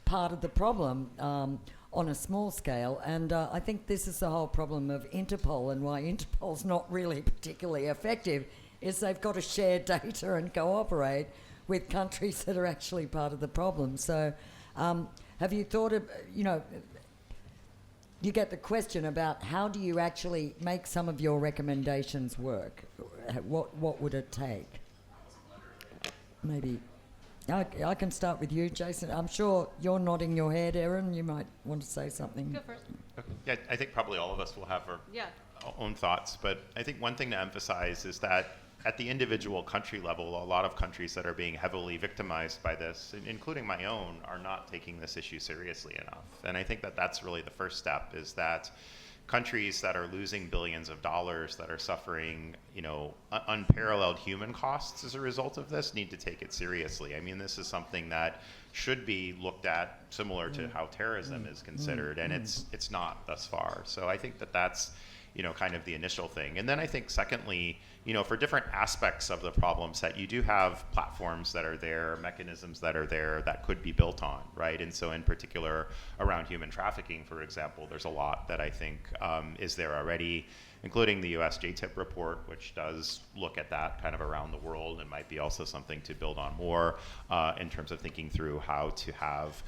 part of the problem on a small scale. And I think this is the whole problem of Interpol, and why Interpol's not really particularly effective is they've got to share data and cooperate with countries that are actually part of the problem. So have you thought of, you get the question about how do you actually make some of your recommendations work? What would it take? Maybe I can start with you, Jason. I'm sure you're nodding your head, Erin. You might want to say something. Go first. Okay. Yeah, I think probably all of us will have our own thoughts, but I think one thing to emphasize is that at the individual country level, a lot of countries that are being heavily victimized by this, including my own, are not taking this issue seriously enough. And I think that that's really the first step, is that countries that are losing billions of dollars, that are suffering, unparalleled human costs as a result of this, need to take it seriously. I mean, this is something that should be looked at similar to how terrorism is considered, and it's not thus far. So I think that that's, kind of the initial thing. And then I think secondly, for different aspects of the problem set, you do have platforms that are there, mechanisms that are there that could be built on, right? And so in particular around human trafficking, for example, there's a lot that I think is there already. including the US JTIP report, which does look at that kind of around the world and might be also something to build on more in terms of thinking through how to have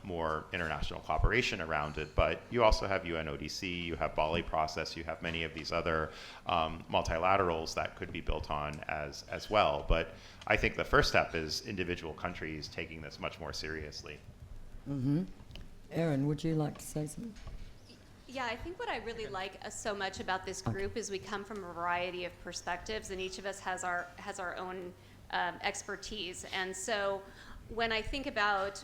more international cooperation around it. But you also have UNODC, you have Bali process, you have many of these other multilaterals that could be built on as well. But I think the first step is individual countries taking this much more seriously. Mm-hmm. Erin, would you like to say something? Yeah, I think what I really like so much about this group is we come from a variety of perspectives, and each of us has our own expertise. And so when I think about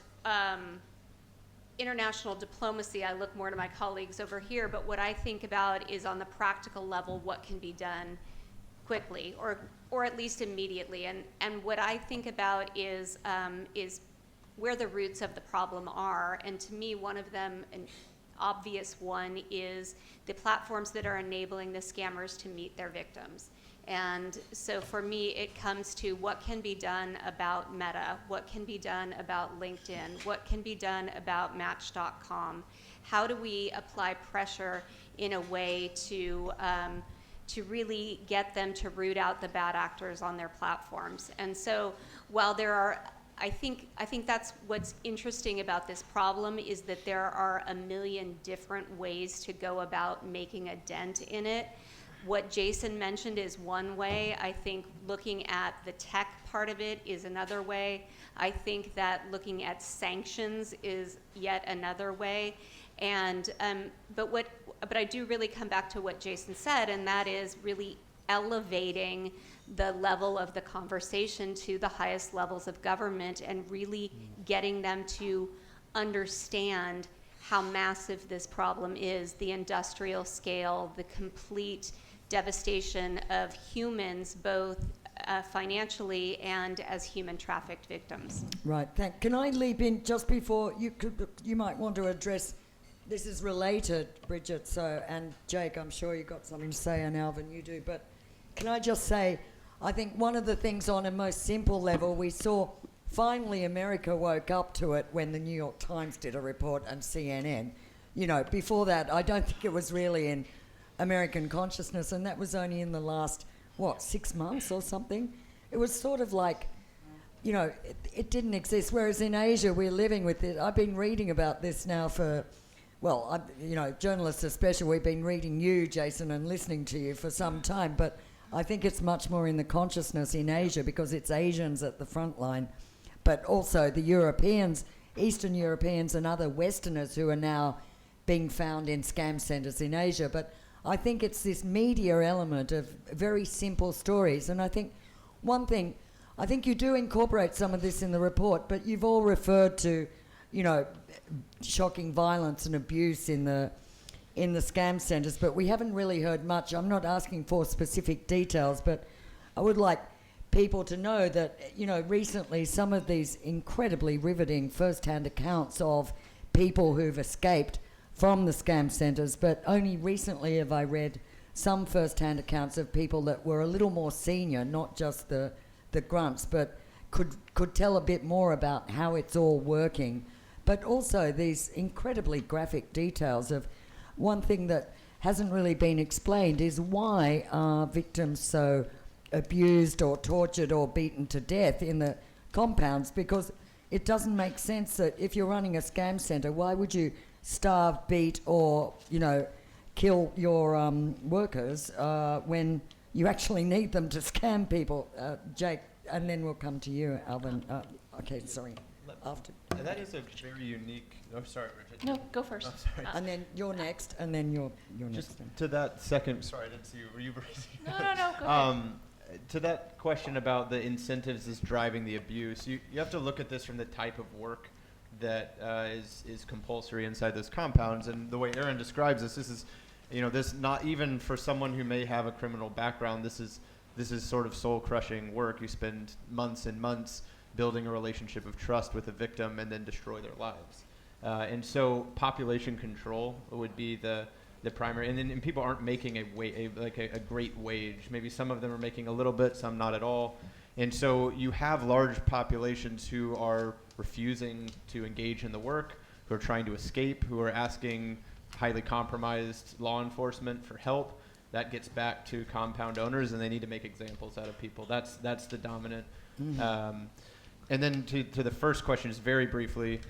international diplomacy, I look more to my colleagues over here, but what I think about is on the practical level, what can be done quickly or at least immediately. And what I think about is where the roots of the problem are. And to me, one of them, an obvious one, is the platforms that are enabling the scammers to meet their victims. And so for me, it comes to what can be done about Meta, what can be done about LinkedIn, what can be done about Match.com. How do we apply pressure in a way to really get them to root out the bad actors on their platforms? And so while there are, I think that's what's interesting about this problem, is that there are a million different ways to go about making a dent in it. What Jason mentioned is one way. I think looking at the tech part of it is another way. I think that looking at sanctions is yet another way. And but I do really come back to what Jason said, and that is really elevating the level of the conversation to the highest levels of government and really getting them to understand how massive this problem is, the industrial scale, the complete devastation of humans, both financially and as human trafficked victims. Right. Can I leap in just before you might want to address, this is related, Bridget, so, and Jake, I'm sure you've got something to say, and Alvin, you do, but can I just say, I think one of the things on a most simple level, we saw finally America woke up to it when the New York Times did a report and CNN. You know, before that, I don't think it was really in American consciousness, and that was only in the last, 6 months or something? It was sort of like, you know, it didn't exist, whereas in Asia we're living with it. I've been reading about this now for, journalists especially, we've been reading you, Jason, and listening to you for some time, but I think it's much more in the consciousness in Asia because it's Asians at the front line, but also the Europeans, Eastern Europeans and other Westerners who are now being found in scam centres in Asia. But I think it's this media element of very simple stories. And I think one thing, I think you do incorporate some of this in the report, but you've all referred to, you know, shocking violence and abuse in the scam centres, but we haven't really heard much. I'm not asking for specific details, but I would like people to know that, you know, recently some of these incredibly riveting first-hand accounts of people who've escaped from the scam centres, but only recently have I read some first-hand accounts of people that were a little more senior, not just the grunts, but could tell a bit more about how it's all working, but also these incredibly graphic details of one thing that hasn't really been explained is why are victims so abused or tortured or beaten to death in the compounds, because it doesn't make sense that if you're running a scam centre, why would you starve, beat or, you know, kill your workers when you actually need them to scam people? Jake, and then we'll come to you, Alvin. Okay, sorry. After. That is a very unique. Oh, sorry, Richard. No, go first. Oh, sorry. And then you're next, and then you're next. Just to that second. Sorry, I didn't see you. Were you raising? No. Go ahead. To that question about the incentives is driving the abuse, you have to look at this from the type of work that is compulsory inside those compounds. And the way Erin describes this is, you know, this not even for someone who may have a criminal background. This is sort of soul-crushing work. You spend months and months building a relationship of trust with a victim and then destroy their lives. And so population control would be the primary, and people aren't making a great wage. Maybe some of them are making a little bit, some not at all. And so you have large populations who are refusing to engage in the work, who are trying to escape, who are asking highly compromised law enforcement for help. that gets back to compound owners, and they need to make examples out of people. That's the dominant. And then to the first question, just very briefly,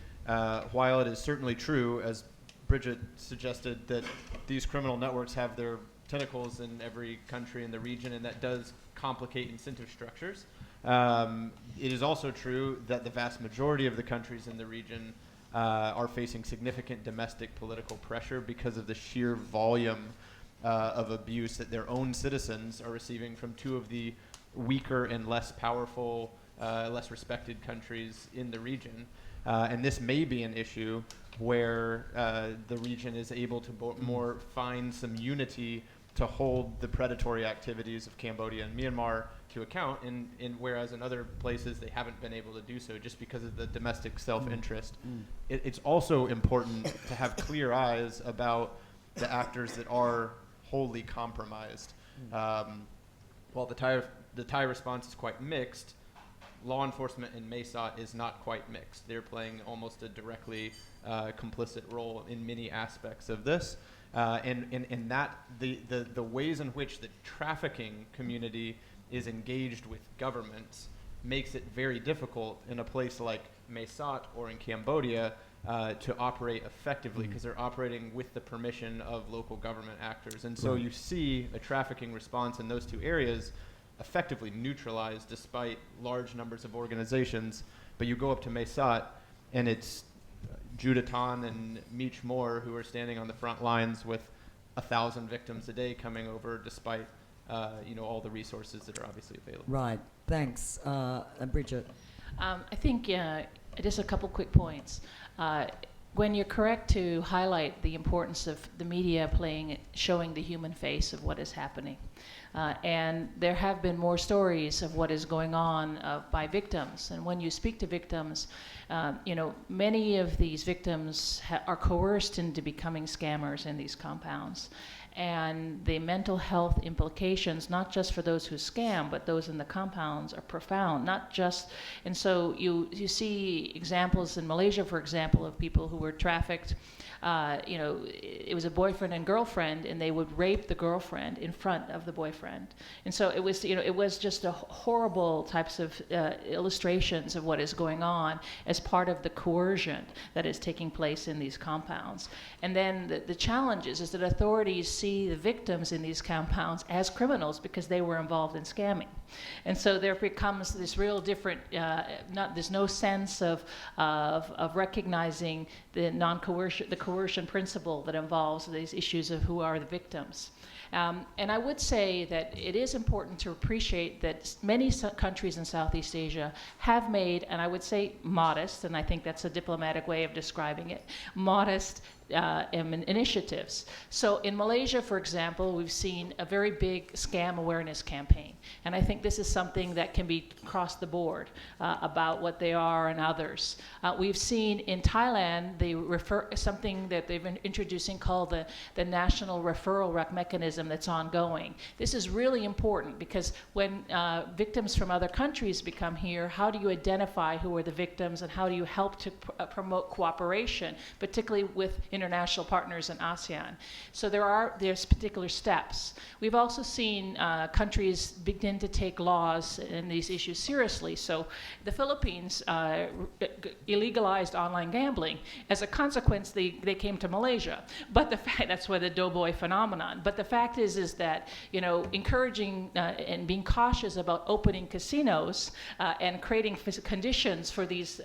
while it is certainly true, as Bridget suggested, that these criminal networks have their tentacles in every country in the region, and that does complicate incentive structures. It is also true that the vast majority of the countries in the region are facing significant domestic political pressure because of the sheer volume of abuse that their own citizens are receiving from two of the weaker and less powerful, less respected countries in the region. And this may be an issue where the region is able to more find some unity to hold the predatory activities of Cambodia and Myanmar to account, whereas in other places they haven't been able to do so just because of the domestic self-interest. It's also important to have clear eyes about the actors that are wholly compromised. While the Thai response is quite mixed, law enforcement in Mesot is not quite mixed. They're playing almost a directly complicit role in many aspects of this. And that the ways in which the trafficking community is engaged with governments makes it very difficult in a place like Mesot or in Cambodia to operate effectively, because they're operating with the permission of local government actors. And so you see a trafficking response in those two areas effectively neutralized despite large numbers of organizations. But you go up to Mesot and it's Judah Tan and Meech Moore who are standing on the front lines with 1,000 victims a day coming over, despite all the resources that are obviously available. Right. Thanks, Bridget. I think just a couple quick points. Gwen, you're correct to highlight the importance of the media showing the human face of what is happening. And there have been more stories of what is going on by victims. And when you speak to victims, many of these victims are coerced into becoming scammers in these compounds. And the mental health implications, not just for those who scam, but those in the compounds, are profound. And so you see examples in Malaysia, for example, of people who were trafficked. It was a boyfriend and girlfriend, and they would rape the girlfriend in front of the boyfriend. And so it was just a horrible types of illustrations of what is going on as part of the coercion that is taking place in these compounds. And then the challenge is that authorities see the victims in these compounds as criminals because they were involved in scamming. And so there becomes this real different, there's no sense of recognizing the coercion principle that involves these issues of who are the victims. And I would say that it is important to appreciate that many countries in Southeast Asia have made, and I would say modest, and I think that's a diplomatic way of describing it, modest initiatives. So in Malaysia, for example, we've seen a very big scam awareness campaign. And I think this is something that can be across the board about what they are and others. We've seen in Thailand, they refer something that they've been introducing called the National Referral Mechanism that's ongoing. This is really important because when victims from other countries become here, how do you identify who are the victims and how do you help to promote cooperation, particularly with international partners in ASEAN? So there's particular steps. We've also seen countries begin to take laws and these issues seriously. So the Philippines illegalized online gambling. As a consequence, they came to Malaysia. But that's where the doughboy phenomenon. But the fact is that encouraging and being cautious about opening casinos and creating conditions for these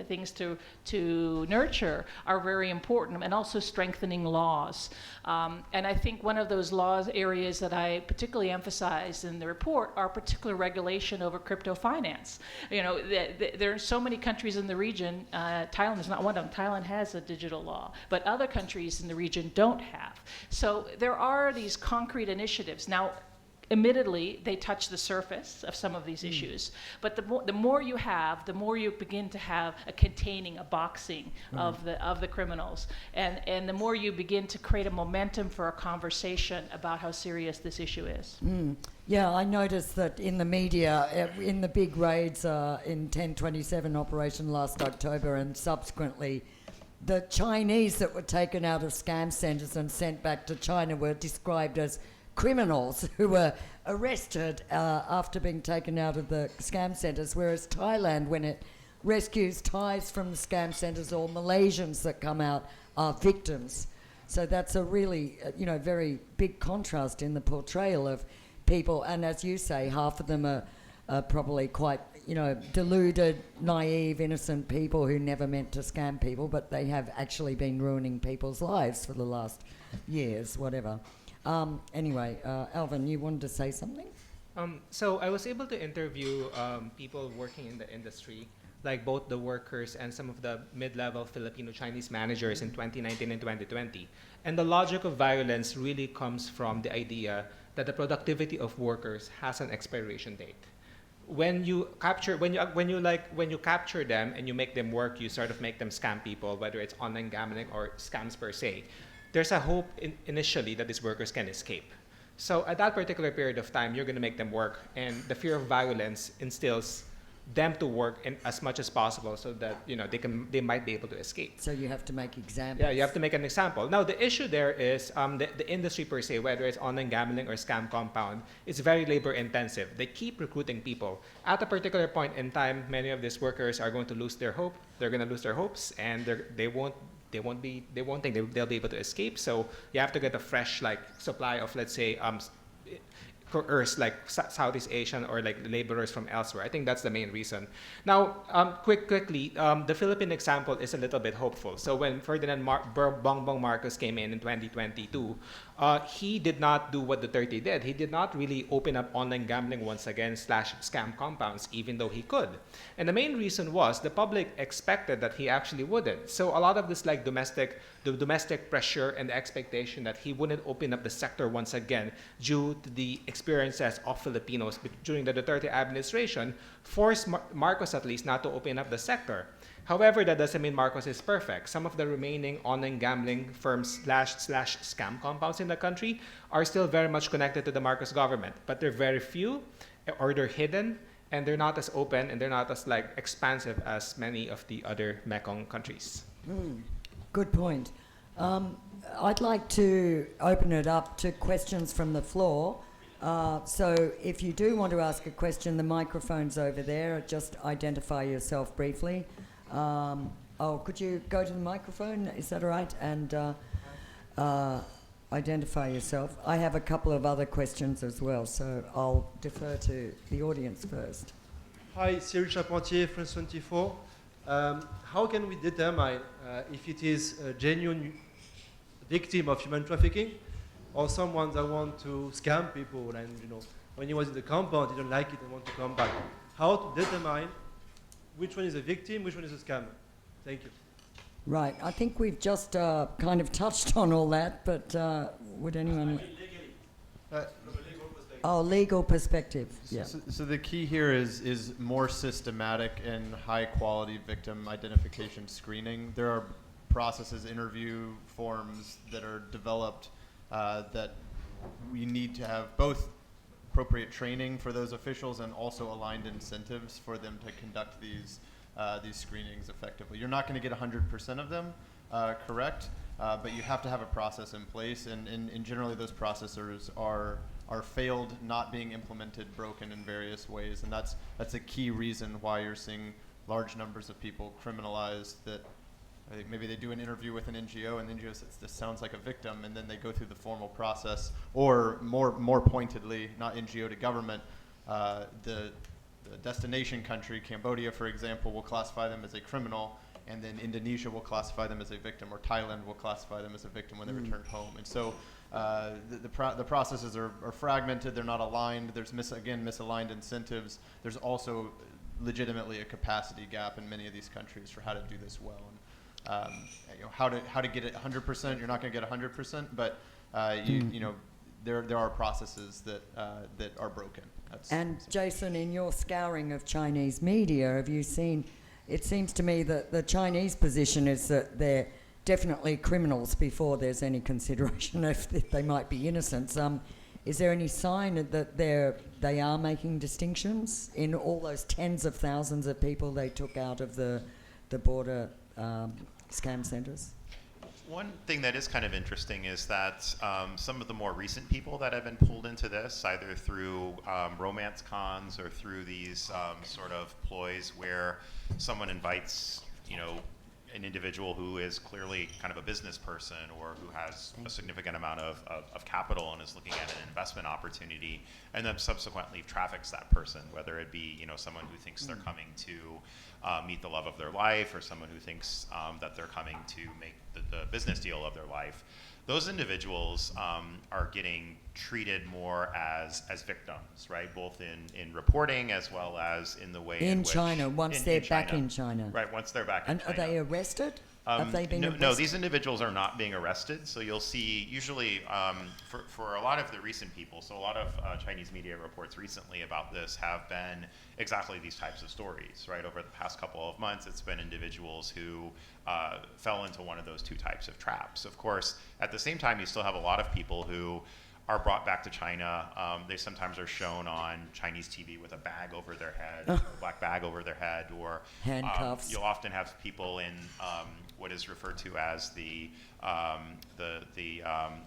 things to nurture are very important, and also strengthening laws. And I think one of those laws areas that I particularly emphasize in the report are particular regulation over crypto finance. There are so many countries in the region. Thailand is not one of them. Thailand has a digital law, but other countries in the region don't have. So there are these concrete initiatives. Now, admittedly, they touch the surface of some of these issues, but the more you have, the more you begin to have a boxing of the criminals, and the more you begin to create a momentum for a conversation about how serious this issue is. Yeah, I noticed that in the media, in the big raids in 1027 operation last October and subsequently, the Chinese that were taken out of scam centres and sent back to China were described as criminals who were arrested after being taken out of the scam centres, whereas Thailand, when it rescues Thais from the scam centres or Malaysians that come out, are victims. So that's a really, very big contrast in the portrayal of people. And as you say, half of them are probably quite, deluded, naive, innocent people who never meant to scam people, but they have actually been ruining people's lives for the last years, whatever. Anyway, Alvin, you wanted to say something? So I was able to interview people working in the industry, like both the workers and some of the mid-level Filipino-Chinese managers in 2019 and 2020. And the logic of violence really comes from the idea that the productivity of workers has an expiration date. When you capture them and you make them work, you sort of make them scam people, whether it's online gambling or scams per se. There's a hope initially that these workers can escape. So at that particular period of time, you're going to make them work, and the fear of violence instills them to work as much as possible so that they might be able to escape. So you have to make examples. Yeah, you have to make an example. Now the issue there is the industry per se, whether it's online gambling or scam compound, is very labor intensive. They keep recruiting people. At a particular point in time, many of these workers are going to lose their hope. They're going to lose their hopes, and they won't think they'll be able to escape. So you have to get a fresh supply of, let's say, coerced Southeast Asian or laborers from elsewhere. I think that's the main reason. Now, quickly, the Philippine example is a little bit hopeful. So when Ferdinand Bongbong Marcos came in 2022, he did not do what Duterte did. He did not really open up online gambling once again / scam compounds, even though he could. And the main reason was the public expected that he actually wouldn't. So a lot of this domestic pressure and the expectation that he wouldn't open up the sector once again due to the experiences of Filipinos during the Duterte administration forced Marcos at least not to open up the sector. However, that doesn't mean Marcos is perfect. Some of the remaining online gambling firms / scam compounds in the country are still very much connected to the Marcos government, but they're very few, or they're hidden, and they're not as open and they're not as expansive as many of the other Mekong countries. Good point. I'd like to open it up to questions from the floor. So if you do want to ask a question, the microphone's over there. Just identify yourself briefly. Could you go to the microphone? Is that all right? And identify yourself. I have a couple of other questions as well, so I'll defer to the audience first. Hi, Cyril Charpentier, France 24. How can we determine if it is a genuine victim of human trafficking or someone that wants to scam people and, when he was in the compound, he didn't like it and want to come back? How to determine which one is a victim, which one is a scammer? Thank you. Right. I think we've just kind of touched on all that, but would anyone... legal perspective. Yeah. So the key here is more systematic and high quality victim identification screening. There are processes, interview forms that are developed that we need to have both appropriate training for those officials and also aligned incentives for them to conduct these screenings effectively. You're not going to get 100% of them correct, but you have to have a process in place, and generally those processes are failed, not being implemented, broken in various ways, and that's a key reason why you're seeing large numbers of people criminalized that maybe they do an interview with an NGO and the NGO says this sounds like a victim, and then they go through the formal process, or more pointedly, not NGO to government, the destination country, Cambodia for example, will classify them as a criminal, and then Indonesia will classify them as a victim, or Thailand will classify them as a victim when they return home. And so the processes are fragmented, they're not aligned, there's misaligned incentives. There's also legitimately a capacity gap in many of these countries for how to do this well. And how to get it 100%, you're not going to get 100%, but there are processes that are broken. And Jason, in your scouring of Chinese media, have you seen, it seems to me that the Chinese position is that they're definitely criminals before there's any consideration if they might be innocent. Is there any sign that they are making distinctions in all those tens of thousands of people they took out of the border scam centres? One thing that is kind of interesting is that some of the more recent people that have been pulled into this, either through romance cons or through these sort of ploys where someone invites, an individual who is clearly kind of a business person or who has a significant amount of capital and is looking at an investment opportunity, and then subsequently traffics that person, whether it be someone who thinks they're coming to meet the love of their life, or someone who thinks that they're coming to make the business deal of their life. Those individuals are getting treated more as victims, right? Both in reporting as well as in the way in which, China, once they're back in China. Right, once they're back in and China. Are they arrested? Have they been arrested? No, these individuals are not being arrested. So you'll see usually for a lot of the recent people, so a lot of Chinese media reports recently about this have been exactly these types of stories, right? Over the past couple of months, it's been individuals who fell into one of those two types of traps. Of course, at the same time, you still have a lot of people who are brought back to China. They sometimes are shown on Chinese TV with a bag over their head, a black bag over their head, or handcuffs. You'll often have people in what is referred to as the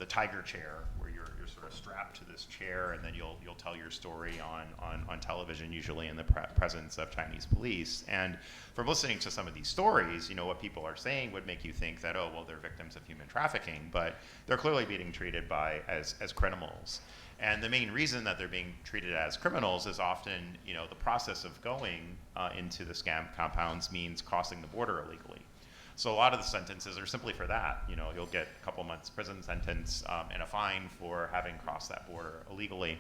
tiger chair, where you're sort of strapped to this chair, and then you'll tell your story on television, usually in the presence of Chinese police. And from listening to some of these stories, what people are saying would make you think that, oh, well, they're victims of human trafficking, but they're clearly being treated as criminals. And the main reason that they're being treated as criminals is often, the process of going into the scam compounds means crossing the border illegally. So a lot of the sentences are simply for that. You'll get a couple months prison sentence and a fine for having crossed that border illegally.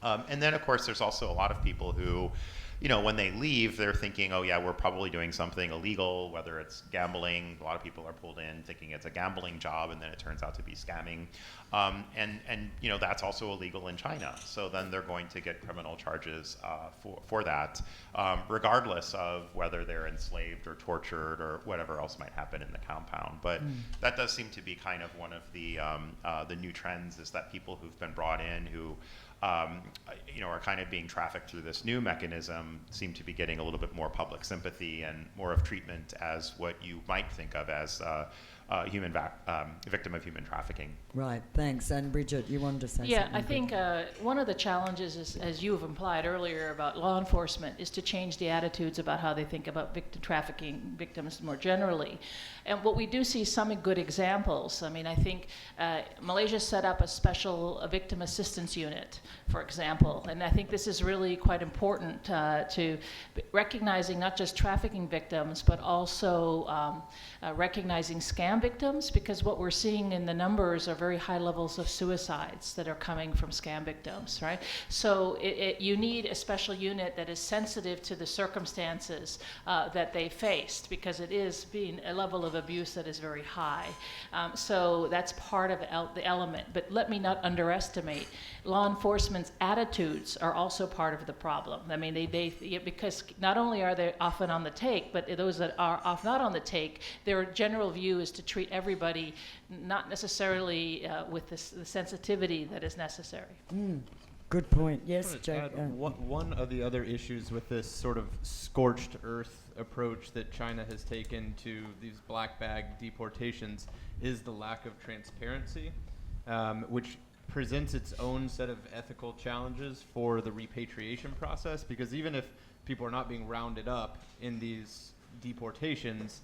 And then, of course, there's also a lot of people who, when they leave, they're thinking, oh, yeah, we're probably doing something illegal, whether it's gambling. A lot of people are pulled in thinking it's a gambling job, and then it turns out to be scamming. And that's also illegal in China. So then they're going to get criminal charges for that, regardless of whether they're enslaved or tortured or whatever else might happen in the compound. But that does seem to be kind of one of the new trends, is that people who've been brought in who are kind of being trafficked through this new mechanism seem to be getting a little bit more public sympathy and more of treatment as what you might think of as victim of human trafficking. Right, thanks. And Bridget, you wanted to say something? Yeah, I think one of the challenges is, as you have implied earlier about law enforcement, is to change the attitudes about how they think about trafficking victims more generally. And what we do see some good examples. I mean, I think Malaysia set up a special victim assistance unit, for example, and I think this is really quite important to recognizing not just trafficking victims, but also recognizing scam victims, because what we're seeing in the numbers are very high levels of suicides that are coming from scam victims, right? So you need a special unit that is sensitive to the circumstances that they faced, because it is being a level of abuse that is very high. So that's part of the element. But let me not underestimate law enforcement's attitudes are also part of the problem. I mean, because not only are they often on the take, but those that are not on the take, their general view is to treat everybody not necessarily with the sensitivity that is necessary. Good point. Yes, Joe. One of the other issues with this sort of scorched earth approach that China has taken to these black bag deportations is the lack of transparency, which presents its own set of ethical challenges for the repatriation process, because even if people are not being rounded up in these deportations,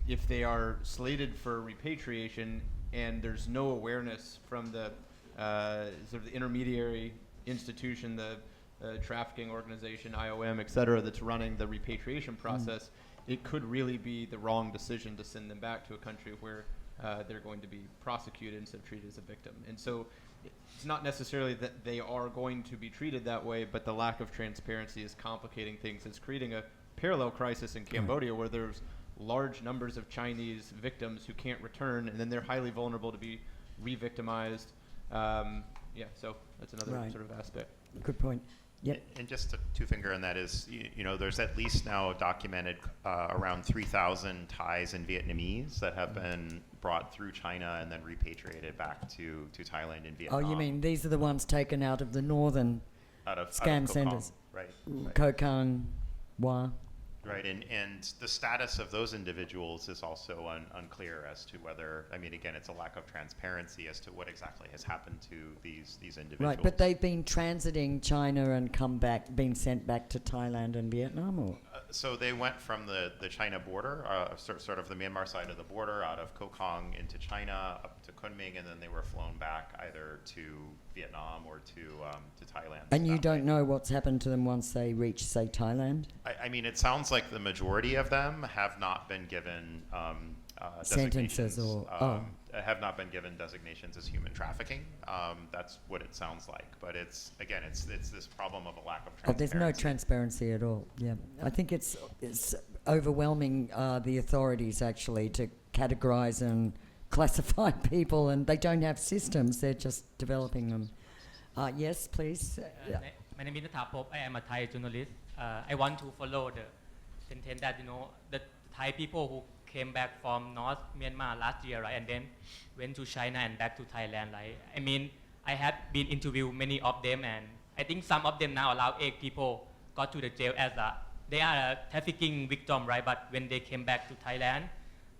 if they are slated for repatriation and there's no awareness from the sort of the intermediary institution, the trafficking organization, IOM, et cetera, that's running the repatriation process, it could really be the wrong decision to send them back to a country where they're going to be prosecuted instead of treated as a victim. And so it's not necessarily that they are going to be treated that way, but the lack of transparency is complicating things. It's creating a parallel crisis in Cambodia where there's large numbers of Chinese victims who can't return, and then they're highly vulnerable to be re-victimized. So that's another sort of aspect. Good point. Yep. And just to two-finger on that is, there's at least now documented around 3,000 Thais and Vietnamese that have been brought through China and then repatriated back to Thailand and Vietnam. Oh, you mean these are the ones taken out of the northern out of scam Kokang, centers? right. Kokang, Hua. Right, and the status of those individuals is also unclear as to whether, I mean, again, it's a lack of transparency as to what exactly has happened to these individuals. Right, but they've been transiting China and been sent back to Thailand and Vietnam, or? So they went from the China border, sort of the Myanmar side of the border, out of Koh Kong into China, up to Kunming, and then they were flown back either to Vietnam or to Thailand. And you don't know what's happened to them once they reach, say, Thailand? I mean, it sounds like the majority of them have not been given sentences or have not been given designations as human trafficking. That's what it sounds like. But it's this problem of a lack of transparency. There's no transparency at all. Yeah, I think it's overwhelming the authorities actually to categorize and classify people, and they don't have systems. They're just developing them. Yes, please. Yeah. My name is Nathapop. I am a Thai journalist. I want to follow the sentence that the Thai people who came back from North Myanmar last year, right, and then went to China and back to Thailand. Right? I mean, I have been interviewed many of them, and I think some of them now allow 8 people got to the jail as they are a trafficking victim, right? But when they came back to Thailand,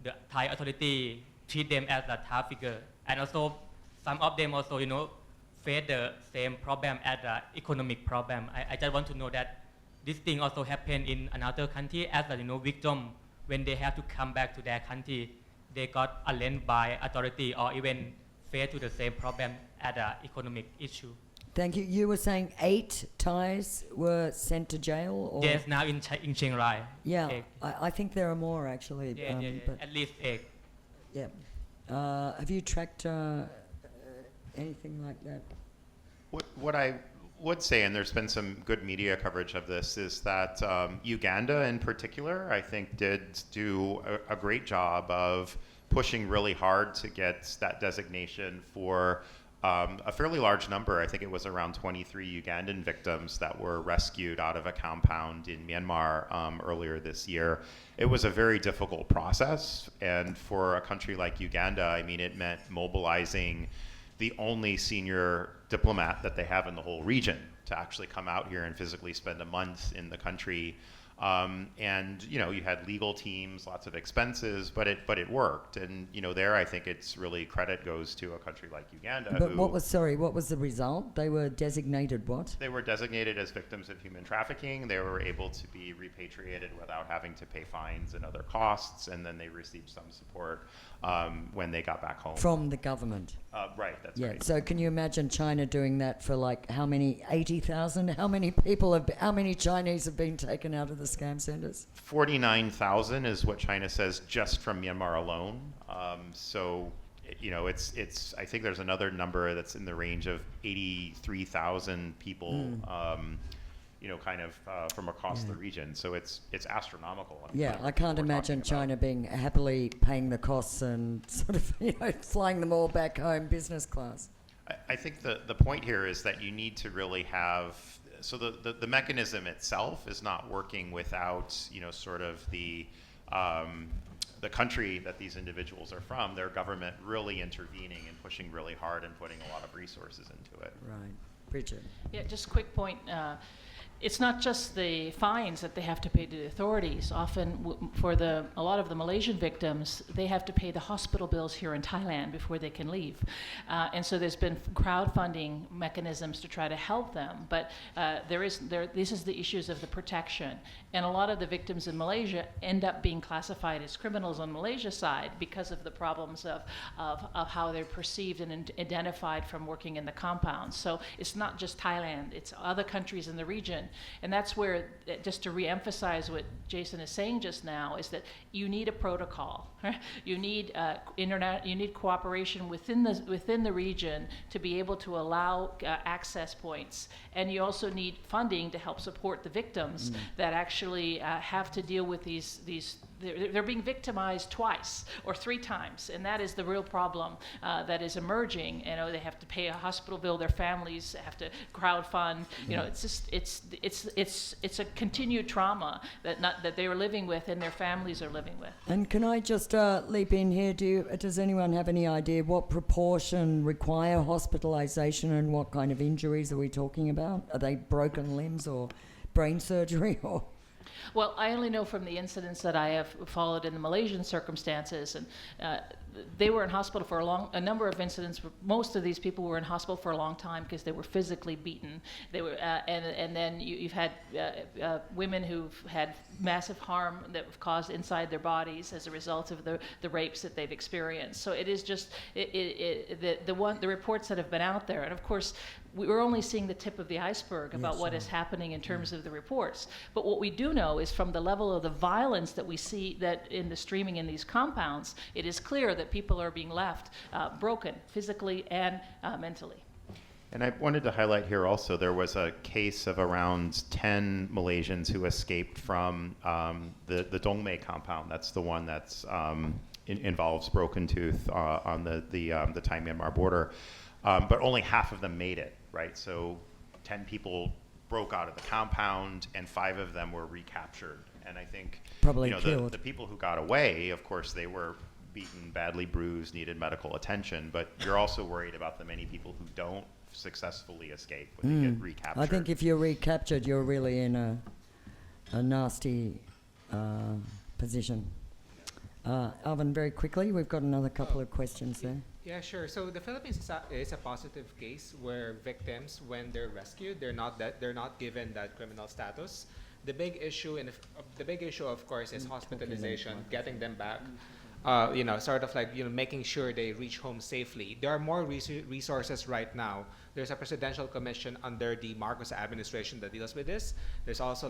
the Thai authority treat them as a trafficker, and also some of them also face the same problem as the economic problem. I just want to know that this thing also happened in another country as a victim. When they have to come back to their country, they got arrested by authority or even face to the same problem as an economic issue. Thank you. You were saying 8 Thais were sent to jail? Or? Yes, now in Chiang Rai. Yeah, I think there are more actually. Yeah, at least 8. Yeah. Have you tracked anything like that? What I would say, and there's been some good media coverage of this, is that Uganda in particular, I think, did do a great job of pushing really hard to get that designation for a fairly large number. I think it was around 23 Ugandan victims that were rescued out of a compound in Myanmar earlier this year. It was a very difficult process, and for a country like Uganda, I mean, it meant mobilizing the only senior diplomat that they have in the whole region to actually come out here and physically spend a month in the country. And you had legal teams, lots of expenses, but it worked. And there I think it's really credit goes to a country like Uganda. But what was the result? They were designated what? They were designated as victims of human trafficking. They were able to be repatriated without having to pay fines and other costs, and then they received some support when they got back home. From the government? Right, that's right. So can you imagine China doing that for like how many, 80,000? How many Chinese have been taken out of the scam centers? 49,000 is what China says just from Myanmar alone. So, it's. I think there's another number that's in the range of 83,000 people. From across the region. So it's astronomical. Yeah, I can't imagine China being happily paying the costs and sort of flying them all back home business class. I think the point here is that you need to really have. So the mechanism itself is not working without sort of the country that these individuals are from, their government really intervening and pushing really hard and putting a lot of resources into it. Right. Bridget. Yeah, just a quick point. It's not just the fines that they have to pay to the authorities. Often, for a lot of the Malaysian victims, they have to pay the hospital bills here in Thailand before they can leave. And so there's been crowdfunding mechanisms to try to help them. But this is the issues of the protection. And a lot of the victims in Malaysia end up being classified as criminals on Malaysia's side because of the problems of how they're perceived and identified from working in the compounds. So it's not just Thailand, it's other countries in the region. And that's where, just to reemphasize what Jason is saying just now, is that you need a protocol. Right? You need you need cooperation within the region to be able to allow access points, and you also need funding to help support the victims that actually have to deal with these. They're being victimized twice or 3 times, and that is the real problem that is emerging. They have to pay a hospital bill. Their families have to crowdfund. It's just it's a continued trauma that they are living with and their families are living with. And can I just leap in here? Does anyone have any idea what proportion require hospitalization and what kind of injuries are we talking about? Are they broken limbs or brain surgery or? Well, I only know from the incidents that I have followed in the Malaysian circumstances, and they were in hospital for a number of incidents. Most of these people were in hospital for a long time because they were physically beaten. They were, and then you've had women who've had massive harm that have caused inside their bodies as a result of the rapes that they've experienced. So it is just the reports that have been out there, and of course, we're only seeing the tip of the iceberg about what is happening in terms of the reports. But what we do know is from the level of the violence that we see that in the streaming in these compounds, it is clear that people are being left broken physically and mentally. And I wanted to highlight here also, there was a case of around 10 Malaysians who escaped from the Dongmei compound. That's the one that's involves Broken Tooth on the Thai-Myanmar border. But only half of them made it, right? So 10 people broke out of the compound, and 5 of them were recaptured. And I think Probably killed. The people who got away, of course, they were beaten, badly bruised, needed medical attention. But you're also worried about the many people who don't successfully escape when they get recaptured. I think if you're recaptured, you're really in a nasty position. Alvin, very quickly, we've got another couple of questions there. Yeah, sure. So the Philippines is a positive case where victims, when they're rescued, they're not given that criminal status. The big issue, of course, is hospitalization, getting them back. Making sure they reach home safely. There are more resources right now. There's a presidential commission under the Marcos administration that deals with this. There's also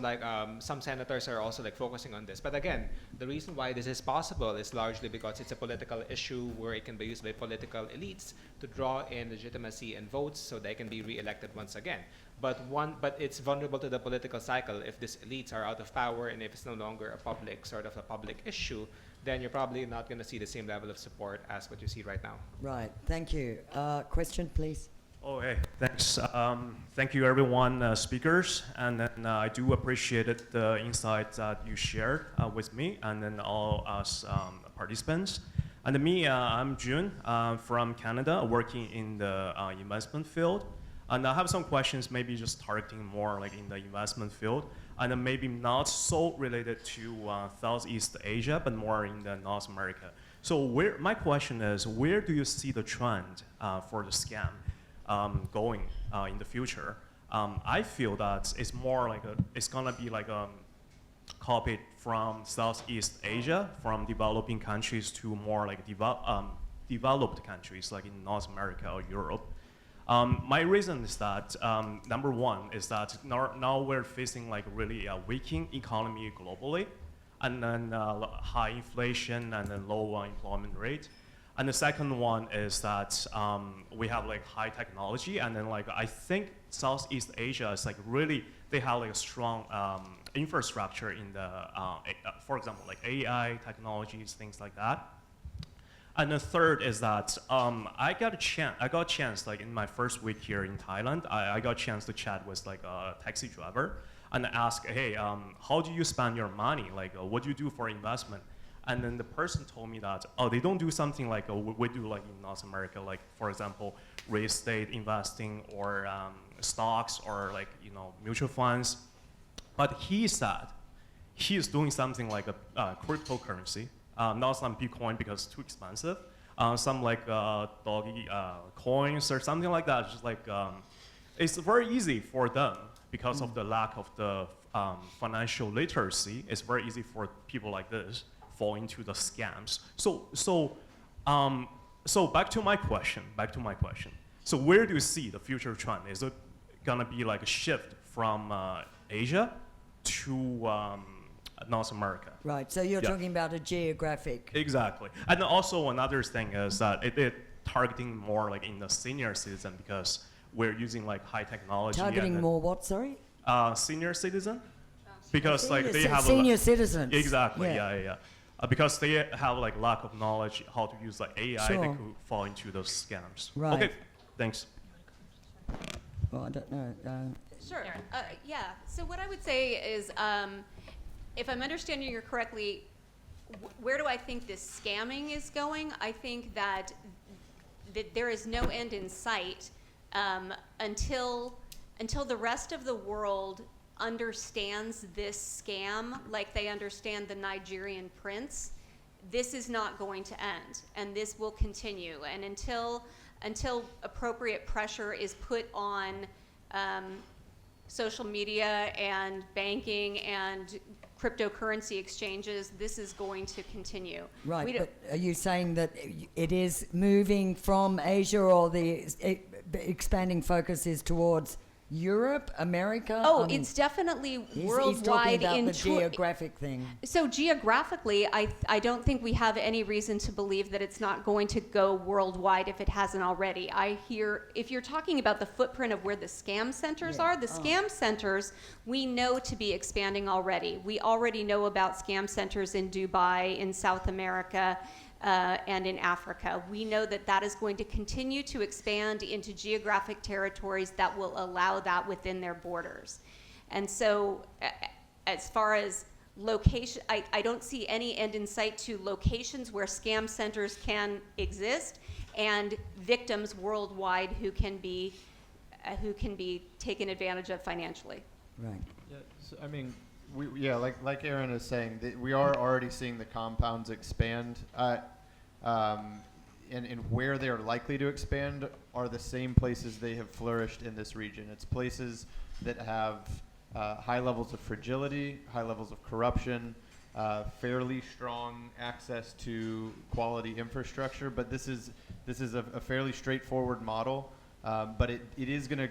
some senators are also focusing on this. But again, the reason why this is possible is largely because it's a political issue where it can be used by political elites to draw in legitimacy and votes so they can be re-elected once again. But it's vulnerable to the political cycle if these elites are out of power and if it's no longer a public issue. Then you're probably not going to see the same level of support as what you see right now. Right, thank you. Question, please. Oh, hey, thanks. Thank you, everyone, speakers. And then I do appreciate the insights that you shared with me and then all us participants. And me, I'm Jun from Canada, working in the investment field. And I have some questions, maybe just targeting more in the investment field. And maybe not so related to Southeast Asia, but more in the North America. So my question is, where do you see the trend for the scam going in the future? I feel that it's more it's gonna be copied from Southeast Asia, from developing countries to more developed countries like in North America or Europe. My reason is that, number one, is that now we're facing really a weakening economy globally, and then high inflation and then low employment rate. And the second one is that we have high technology, and then I think Southeast Asia is really, they have a strong infrastructure in the, for example, AI technologies, things like that. And the third is that I got a chance in my first week here in Thailand, I got a chance to chat with a taxi driver and ask, hey, how do you spend your money? What do you do for investment? And then the person told me that, they don't do something we do in North America, for example, real estate investing or stocks or mutual funds. But he said he is doing something like a cryptocurrency. Not some Bitcoin because it's too expensive. Some doggy coins or something like that. Just it's very easy for them because of the lack of the financial literacy. It's very easy for people like this fall into the scams. So back to my question. So where do you see the future trend? Is it gonna be a shift from Asia to North America? Right, so you're talking about a geographic. Exactly. And also another thing is that it targeting more in the senior citizen because we're using high technology. Targeting more what, sorry? Senior citizen. Because they have senior citizens. Exactly, yeah. Because they have lack of knowledge how to use AI, sure. They could fall into those scams. Right. Okay, thanks. Well, I don't know. Sure. Yeah. So what I would say is, if I'm understanding you correctly, where do I think this scamming is going? I think that there is no end in sight until the rest of the world understands this scam like they understand the Nigerian prince, this is not going to end, and this will continue. And until appropriate pressure is put on social media and banking and cryptocurrency exchanges, this is going to continue. Right, but are you saying that it is moving from Asia, or the expanding focus is towards Europe, America? Oh, I mean, it's definitely worldwide. He's talking about the cho- geographic thing. So geographically, I don't think we have any reason to believe that it's not going to go worldwide if it hasn't already. I hear, if you're talking about the footprint of where the scam centers are, the scam centers we know to be expanding already. We already know about scam centers in Dubai, in South America, and in Africa. We know that that is going to continue to expand into geographic territories that will allow that within their borders. And so as far as location, I don't see any end in sight to locations where scam centers can exist and victims worldwide who can be taken advantage of financially. Right. Yeah, so, I mean, like Aaron is saying, we are already seeing the compounds expand. And where they are likely to expand are the same places they have flourished in this region. It's places that have high levels of fragility, high levels of corruption, fairly strong access to quality infrastructure. But this is a fairly straightforward model. But it is going to,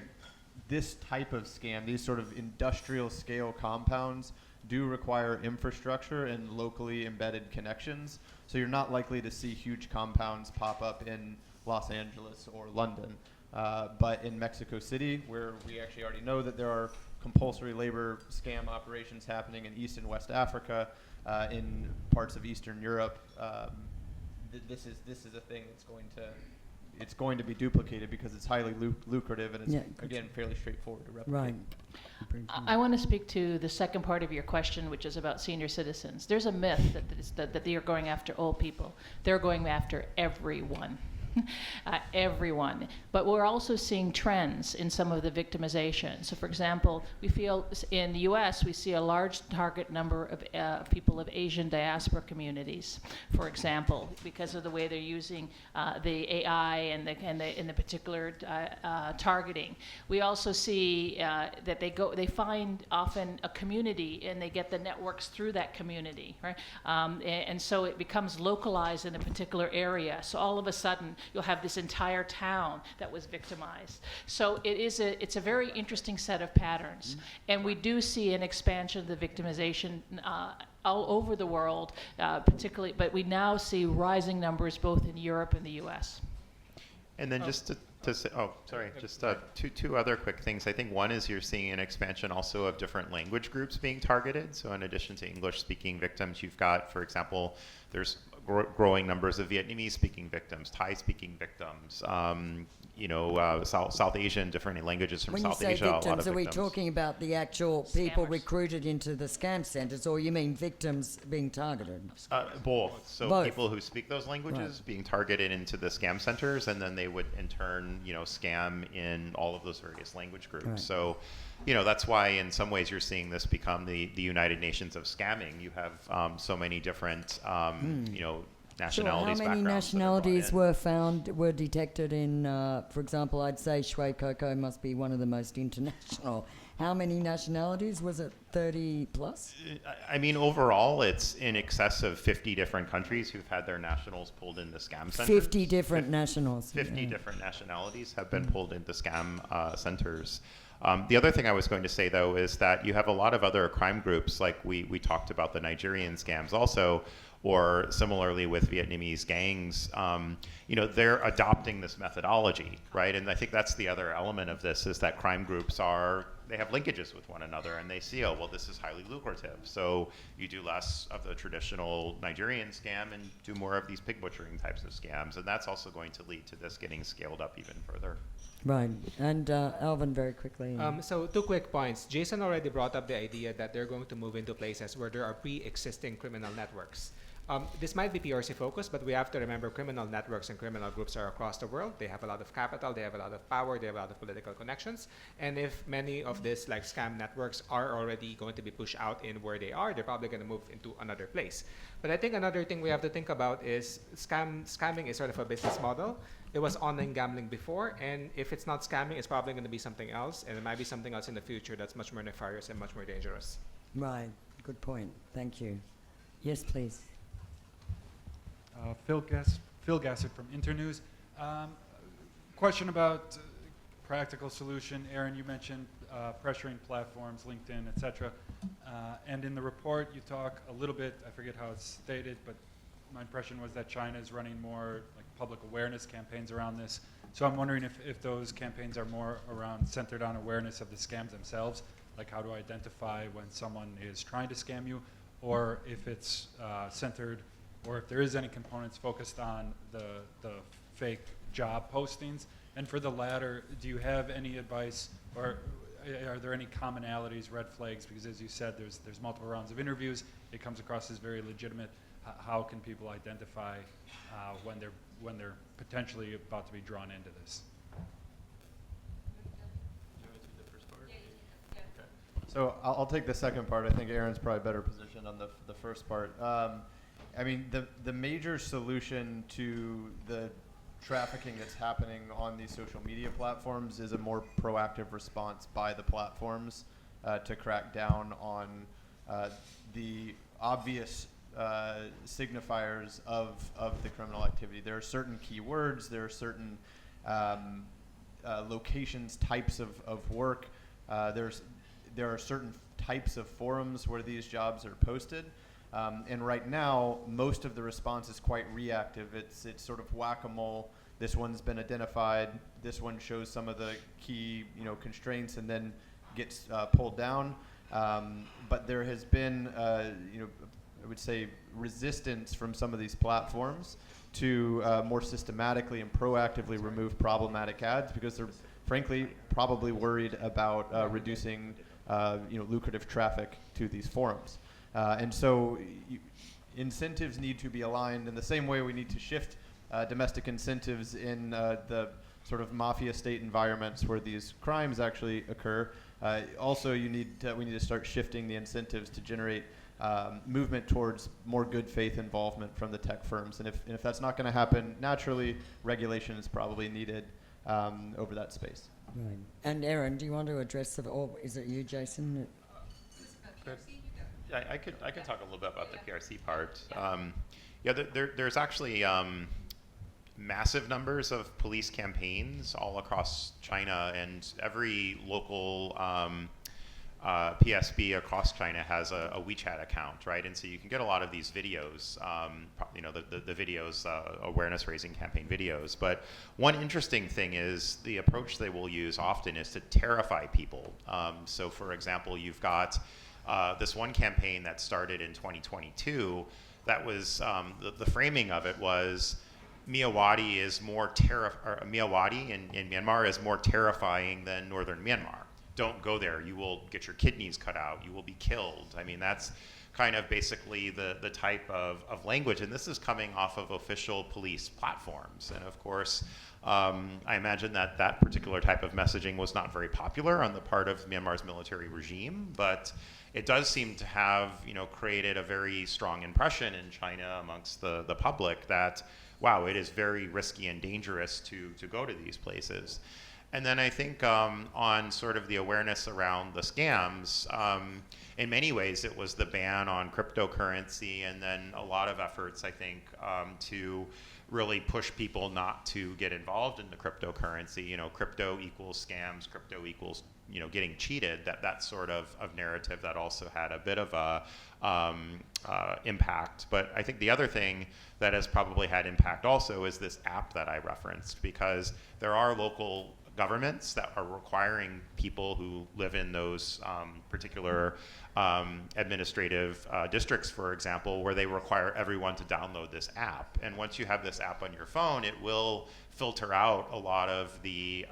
this type of scam, these sort of industrial scale compounds do require infrastructure and locally embedded connections. So you're not likely to see huge compounds pop up in Los Angeles or London. But in Mexico City, where we actually already know that there are compulsory labor scam operations happening in East and West Africa, in parts of Eastern Europe, this is a thing that's going to be duplicated because it's highly lucrative and it's again fairly straightforward to replicate. Right. I want to speak to the second part of your question, which is about senior citizens. There's a myth that they are going after old people. They're going after everyone. Everyone. But we're also seeing trends in some of the victimization. So, for example, we feel in the U.S. we see a large target number of people of Asian diaspora communities, for example, because of the way they're using the AI and the particular targeting. We also see that they find often a community and they get the networks through that community, right? And so it becomes localized in a particular area. So all of a sudden, you'll have this entire town that was victimized. So it's a very interesting set of patterns. And we do see an expansion of the victimization all over the world, particularly, but we now see rising numbers both in Europe and the US. And then just to say, two other quick things. I think one is you're seeing an expansion also of different language groups being targeted. So in addition to English-speaking victims, you've got, for example, there's growing numbers of Vietnamese-speaking victims, Thai-speaking victims, South Asian, different languages from South Asia. When you say victims, a lot of are we victims. talking about the actual people Scammers. recruited into the scam centers, or you mean victims being targeted? Both. So Both. people who speak those languages being targeted into the scam centers, and then they would in turn, scam in all of those various language groups. Right. So, that's why in some ways you're seeing this become the United Nations of scamming. You have so many different, nationalities. Sure. How many nationalities were detected in, for example, I'd say Shui Coco must be one of the most international. How many nationalities? Was it 30 plus? I mean, overall, it's in excess of 50 different countries who've had their nationals pulled into scam centers. 50 different nationals. 50 different nationalities have been pulled into scam centers. The other thing I was going to say, though, is that you have a lot of other crime groups, like we talked about the Nigerian scams also, or similarly with Vietnamese gangs, they're adopting this methodology, right? And I think that's the other element of this, is that crime groups they have linkages with one another, and they see, this is highly lucrative. So you do less of the traditional Nigerian scam and do more of these pig butchering types of scams. And that's also going to lead to this getting scaled up even further. Right. And Alvin, very quickly. So 2 quick points. Jason already brought up the idea that they're going to move into places where there are pre-existing criminal networks. This might be PRC focused, but we have to remember criminal networks and criminal groups are across the world. They have a lot of capital, they have a lot of power, they have a lot of political connections. And if many of these like scam networks are already going to be pushed out in where they are, they're probably going to move into another place. But I think another thing we have to think about is scamming is sort of a business model. It was online gambling before, and if it's not scamming, it's probably going to be something else, and it might be something else in the future that's much more nefarious and much more dangerous. Right. Good point. Thank you. Yes, please. Phil Gassett from Internews. Question about practical solution. Aaron, you mentioned pressuring platforms, LinkedIn, etc. And in the report, you talk a little bit, I forget how it's stated, but my impression was that China is running more like public awareness campaigns around this. So I'm wondering if those campaigns are more around centered on awareness of the scams themselves, like how to identify when someone is trying to scam you, or if it's centered, or if there is any components focused on the fake job postings. And for the latter, do you have any advice, or are there any commonalities, red flags? Because as you said, there's multiple rounds of interviews. It comes across as very legitimate. How can people identify when they're potentially about to be drawn into this? So I'll take the second part. I think Aaron's probably better positioned on the first part. I mean, the major solution to the trafficking that's happening on these social media platforms is a more proactive response by the platforms to crack down on the obvious signifiers of the criminal activity. There are certain keywords, there are certain locations, types of work. There are certain types of forums where these jobs are posted. And right now, most of the response is quite reactive. It's sort of whack-a-mole. This one's been identified. This one shows some of the key constraints and then gets pulled down. But there has been, I would say, resistance from some of these platforms to more systematically and proactively remove problematic ads because they're, frankly, probably worried about reducing lucrative traffic to these forums. And so incentives need to be aligned in the same way we need to shift domestic incentives in the sort of mafia state environments where these crimes actually occur. Also, we need to start shifting the incentives to generate movement towards more good faith involvement from the tech firms. And if that's not going to happen naturally, regulation is probably needed over that space. Right. And Aaron, do you want to address it, or is it you, Jason? Yeah, I could talk a little bit about the PRC part. There's actually massive numbers of police campaigns all across China, and every local PSB across China has a WeChat account, right? And so you can get a lot of these videos, the videos, awareness-raising campaign videos. But one interesting thing is the approach they will use often is to terrify people. So, for example, you've got this one campaign that started in 2022. That was the framing of it was Myawaddy is more Myawaddy in Myanmar is more terrifying than northern Myanmar. Don't go there. You will get your kidneys cut out. You will be killed. I mean, that's kind of basically the type of language. And this is coming off of official police platforms. And of course, I imagine that particular type of messaging was not very popular on the part of Myanmar's military regime, but it does seem to have, created a very strong impression in China amongst the public that, wow, it is very risky and dangerous to go to these places. And then I think on sort of the awareness around the scams, in many ways it was the ban on cryptocurrency, and then a lot of efforts, I think, to really push people not to get involved in the cryptocurrency. Crypto equals scams, crypto equals getting cheated. That sort of narrative that also had a bit of a impact. But I think the other thing that has probably had impact also is this app that I referenced, because there are local governments that are requiring people who live in those particular administrative districts, for example, where they require everyone to download this app. And once you have this app on your phone, it will filter out a lot of the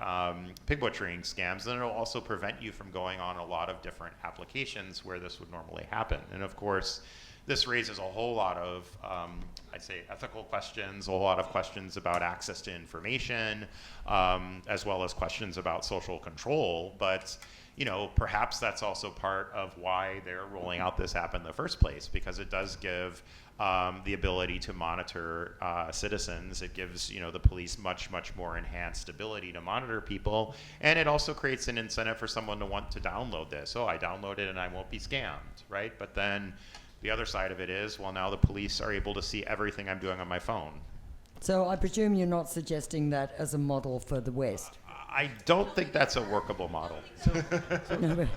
pig butchering scams, and it'll also prevent you from going on a lot of different applications where this would normally happen. And of course, this raises a whole lot of, I'd say, ethical questions, a whole lot of questions about access to information, as well as questions about social control. But perhaps that's also part of why they're rolling out this app in the first place, because it does give the ability to monitor citizens. It gives the police much more enhanced ability to monitor people, and it also creates an incentive for someone to want to download this. Oh, I download it and I won't be scammed, right? But then the other side of it is, well, now the police are able to see everything I'm doing on my phone. So I presume you're not suggesting that as a model for the West. I don't think that's a workable model. No, but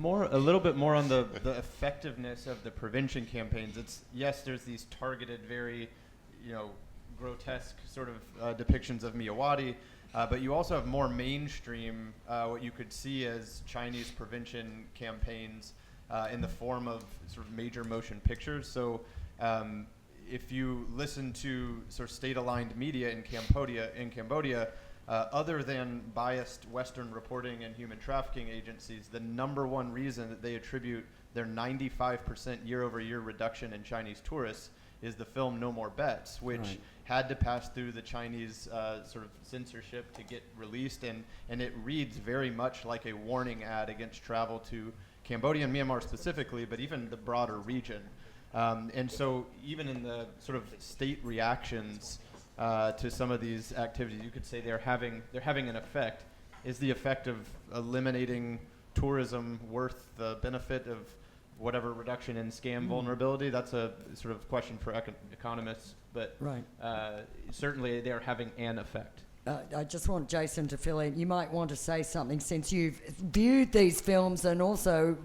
A little bit more on the effectiveness of the prevention campaigns. Yes, there's these targeted, very, grotesque sort of depictions of Myawaddy, but you also have more mainstream, what you could see as Chinese prevention campaigns in the form of sort of major motion pictures. So if you listen to sort of state-aligned media in Cambodia, other than biased Western reporting and human trafficking agencies, the number one reason that they attribute their 95% year-over-year reduction in Chinese tourists is the film No More Bets, which had to pass through the Chinese sort of censorship to get released, and it reads very much like a warning ad against travel to Cambodia and Myanmar specifically, but even the broader region. And so even in the sort of state reactions to some of these activities, you could say they're having an effect. Is the effect of eliminating tourism worth the benefit of whatever reduction in scam vulnerability? That's a sort of question for economists, but certainly they're having an effect. I just want Jason to fill in. You might want to say something, since you've viewed these films, and also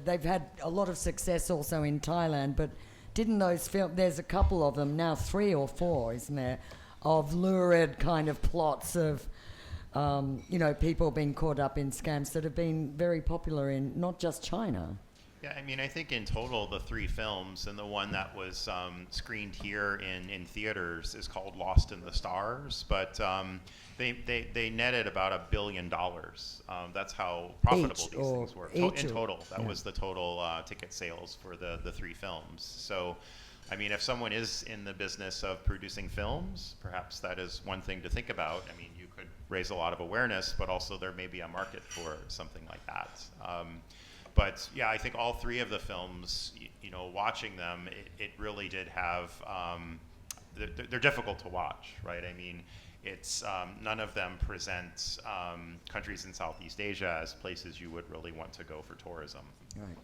they've had a lot of success also in Thailand, but didn't those films, there's a couple of them now, 3 or 4, isn't there, of lurid kind of plots of, people being caught up in scams that have been very popular in not just China. Yeah, I mean, I think in total, the 3 films, and the one that was screened here in theaters is called Lost in the Stars, but they netted about $1 billion. That's how profitable these things were. In total, that was the total ticket sales for the 3 films. So, I mean, if someone is in the business of producing films, perhaps that is one thing to think about. I mean, you could raise a lot of awareness, but also there may be a market for something like that. But yeah, I think all 3 of the films, watching them, it really did have, they're difficult to watch, right? I mean, it's, none of them present countries in Southeast Asia as places you would really want to go for tourism. Right.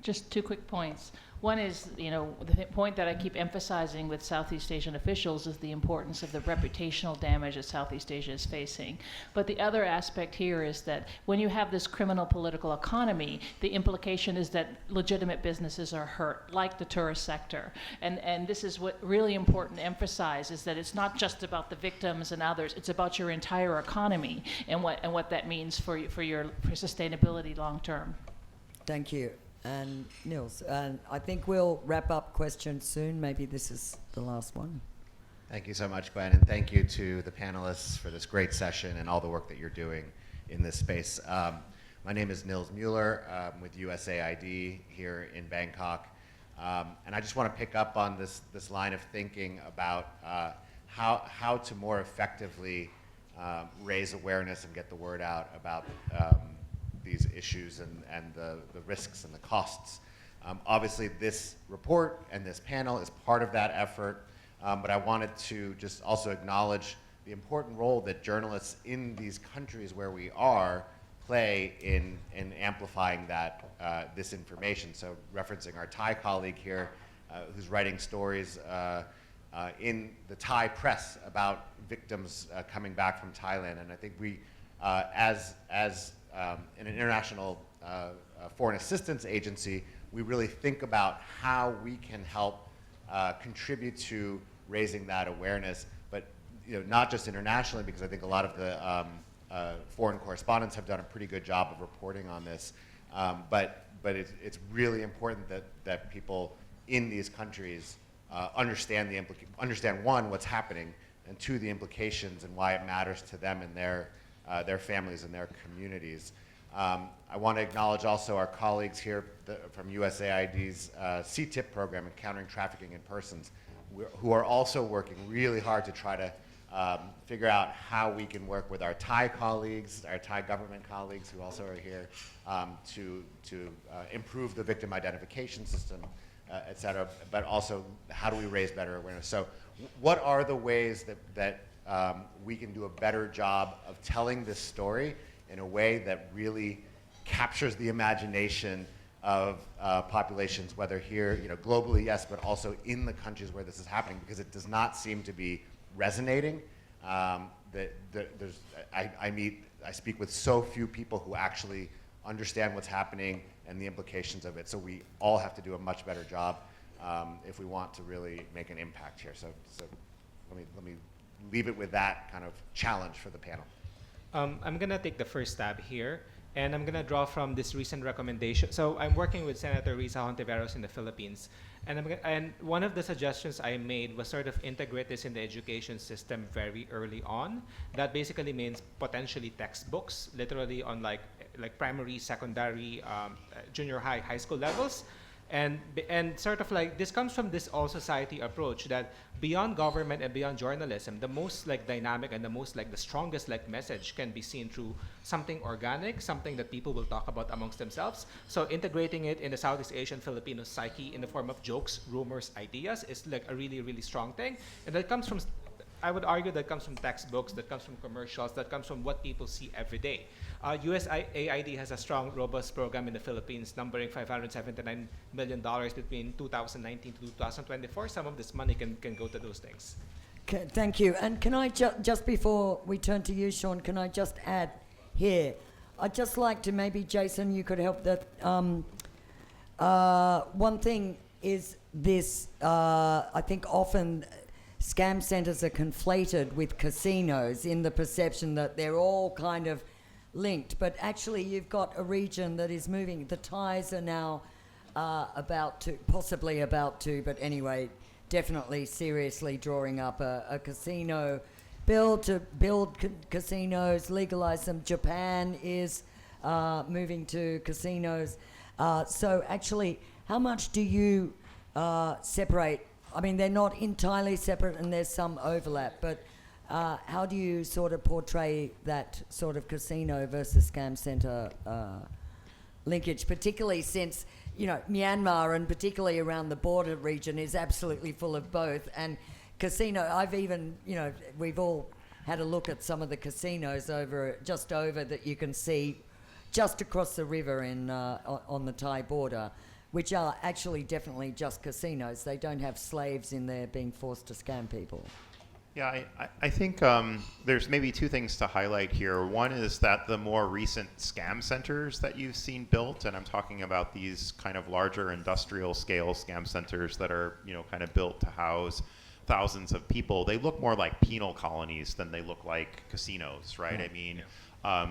Just 2 quick points. One is, the point that I keep emphasizing with Southeast Asian officials is the importance of the reputational damage that Southeast Asia is facing. But the other aspect here is that when you have this criminal political economy, the implication is that legitimate businesses are hurt, like the tourist sector. And this is what really important to emphasize, is that it's not just about the victims and others, it's about your entire economy and what that means for sustainability long term. Thank you. And Nils, and I think we'll wrap up questions soon. Maybe this is the last one. Thank you so much, Gwen, and thank you to the panelists for this great session and all the work that you're doing in this space. My name is Nils Mueller. I'm with USAID here in Bangkok. And I just want to pick up on this line of thinking about how to more effectively raise awareness and get the word out about these issues and the risks and the costs. Obviously, this report and this panel is part of that effort, but I wanted to just also acknowledge the important role that journalists in these countries where we are play in amplifying that this information. So referencing our Thai colleague here, who's writing stories in the Thai press about victims coming back from Thailand, and I think we, as in an international foreign assistance agency, we really think about how we can help contribute to raising that awareness, but not just internationally, because I think a lot of the foreign correspondents have done a pretty good job of reporting on this, but it's really important that people in these countries understand one, what's happening, and 2, the implications and why it matters to them and their families and their communities. I want to acknowledge also our colleagues here from USAID's CTIP program, Encountering Trafficking in Persons, who are also working really hard to try to figure out how we can work with our Thai colleagues, our Thai government colleagues who also are here, to improve the victim identification system, et cetera, but also how do we raise better awareness. So what are the ways that we can do a better job of telling this story in a way that really captures the imagination of populations, whether here, globally, yes, but also in the countries where this is happening, because it does not seem to be resonating. I speak with so few people who actually understand what's happening and the implications of it. So we all have to do a much better job if we want to really make an impact here. So let me leave it with that kind of challenge for the panel. I'm going to take the first stab here, and I'm going to draw from this recent recommendation. So I'm working with Senator Risa Hontiveros in the Philippines, and one of the suggestions I made was sort of integrate this in the education system very early on. That basically means potentially textbooks, literally on like primary, secondary, junior high, high school levels. And sort of like this comes from this all society approach that beyond government and beyond journalism, the most like dynamic and the strongest like message can be seen through something organic, something that people will talk about amongst themselves. So integrating it in the Southeast Asian Filipino psyche in the form of jokes, rumors, ideas is like a really, really strong thing. And that comes from, I would argue, that comes from textbooks, that comes from commercials, that comes from what people see every day. USAID has a strong, robust program in the Philippines, numbering $579 million between 2019 to 2024. Some of this money can go to those things. Okay, thank you. And can I just before we turn to you, Sean, can I just add here? I'd just like to, maybe Jason, you could help that. One thing is this, I think often scam centers are conflated with casinos in the perception that they're all kind of linked, but actually you've got a region that is moving. The Thais are now possibly about to, but anyway, definitely seriously drawing up a casino bill to build casinos, legalize them. Japan is moving to casinos. So actually, how much do you separate? I mean, they're not entirely separate and there's some overlap, but how do you sort of portray that sort of casino versus scam center linkage, particularly since, Myanmar and particularly around the border region is absolutely full of both. And casino, I've even, we've all had a look at some of the casinos just over that you can see just across the river on the Thai border, which are actually definitely just casinos. They don't have slaves in there being forced to scam people. Yeah, I think there's maybe two things to highlight here. One is that the more recent scam centers that you've seen built, and I'm talking about these kind of larger industrial scale scam centers that are, kind of built to house thousands of people, they look more like penal colonies than they look like casinos, right? I mean,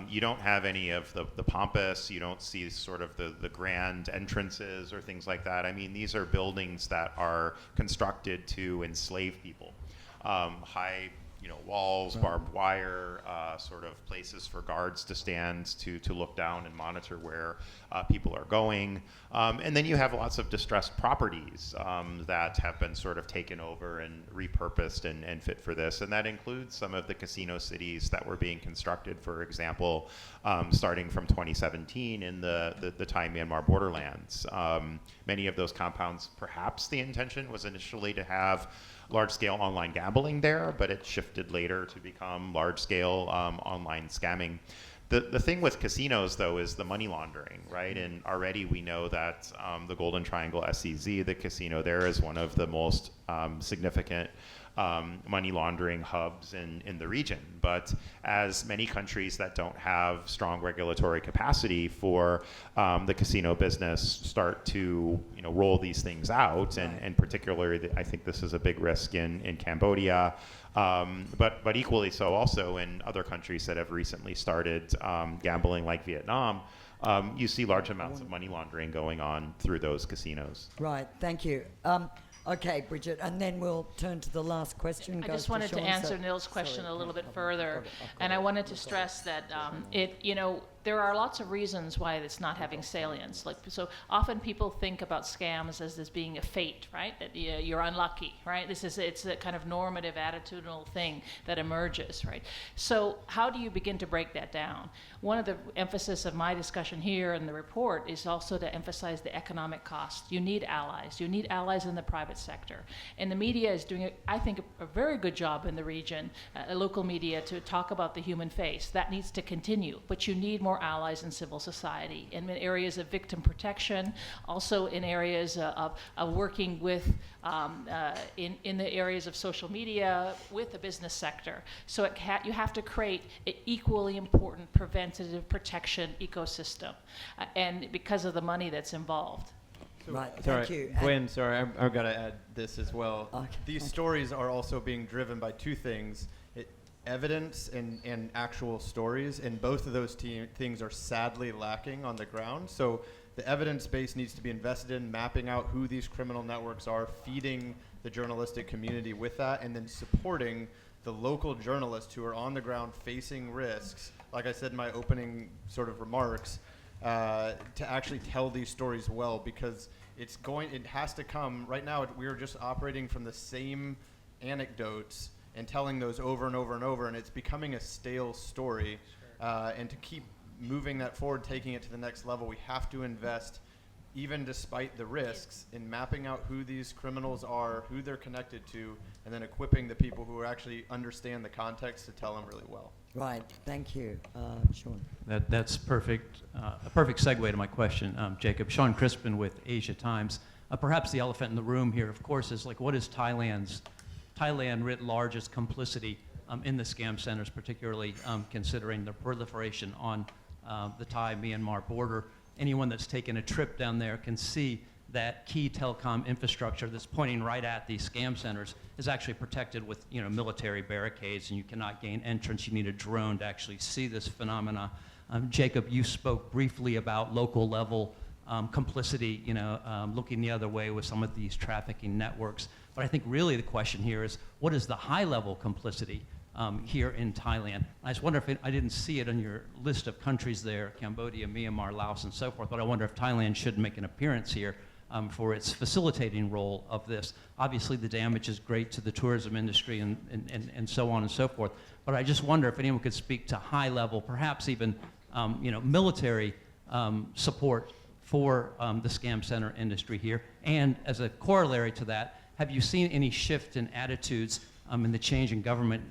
you don't have any of the pompous, you don't see sort of the grand entrances or things like that. I mean, these are buildings that are constructed to enslave people. High, walls, barbed wire, sort of places for guards to stand to look down and monitor where people are going. And then you have lots of distressed properties that have been sort of taken over and repurposed and fit for this. And that includes some of the casino cities that were being constructed, for example, starting from 2017 in the Thai-Myanmar borderlands. Many of those compounds, perhaps the intention was initially to have large-scale online gambling there, but it shifted later to become large-scale online scamming. The thing with casinos, though, is the money laundering, right? And already we know that the Golden Triangle SEZ, the casino there, is one of the most significant money laundering hubs in the region. But as many countries that don't have strong regulatory capacity for the casino business start to roll these things out, and particularly I think this is a big risk in Cambodia, but equally so also in other countries that have recently started gambling like Vietnam, you see large amounts of money laundering going on through those casinos. Right, thank you. Okay, Bridget, and then we'll turn to the last question. I just wanted to answer Neil's question a little bit further, and I wanted to stress that there are lots of reasons why it's not having salience. Like, so often people think about scams as this being a fate, right? That you're unlucky, right? It's a kind of normative attitudinal thing that emerges, right? So how do you begin to break that down? One of the emphasis of my discussion here in the report is also to emphasize the economic cost. You need allies. You need allies in the private sector. And the media is doing, I think, a very good job in the region, local media, to talk about the human face. That needs to continue. But you need more allies in civil society, in areas of victim protection, also in areas of working with, in the areas of social media, with the business sector. So you have to create an equally important preventative protection ecosystem, and because of the money that's involved. Right, Sorry, thank you. Gwen, sorry, I've got to add this as well. Okay, These thank stories are also being driven by two things, evidence and actual stories, and both of those things are sadly lacking on the ground. So the evidence base needs to be invested in, mapping out who these criminal networks are, feeding the journalistic community with that, and then supporting the local journalists who are on the ground facing risks, like I said in my opening sort of remarks, to actually tell these stories well, because it has to come. Right now, we're just operating from the same anecdotes and telling those over and over and over, and it's becoming a stale story. Sure. And to keep moving that forward, taking it to the next level, we have to invest, even despite the risks, in mapping out who these criminals are, who they're connected to, and then equipping the people who actually understand the context to tell them really well. Right, thank you. Sean. That's perfect. A perfect segue to my question, Jacob. Sean Crispin with Asia Times. Perhaps the elephant in the room here, of course, is like, what is Thailand writ large's complicity in the scam centers, particularly considering the proliferation on the Thai-Myanmar border. Anyone that's taken a trip down there can see that key telecom infrastructure that's pointing right at these scam centers is actually protected with military barricades, and you cannot gain entrance. You need a drone to actually see this phenomena. Jacob, you spoke briefly about local level complicity, looking the other way with some of these trafficking networks. But I think really the question here is, what is the high level complicity here in Thailand? I just wonder if I didn't see it on your list of countries there, Cambodia, Myanmar, Laos, and so forth, but I wonder if Thailand should make an appearance here for its facilitating role of this. Obviously the damage is great to the tourism industry and so on and so forth, but I just wonder if anyone could speak to high level, perhaps even military support for the scam center industry here. And as a corollary to that, have you seen any shift in attitudes in the change in government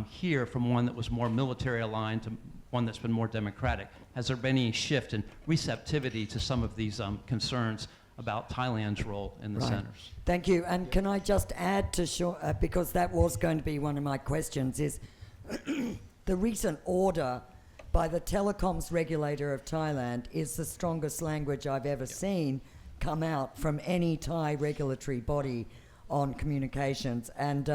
here from one that was more military aligned to one that's been more democratic? Has there been any shift in receptivity to some of these concerns about Thailand's role in the centers? Thank you. And can I just add to Sean, because that was going to be one of my questions, is the recent order by the telecoms regulator of Thailand is the strongest language I've ever seen come out from any Thai regulatory body on communications. And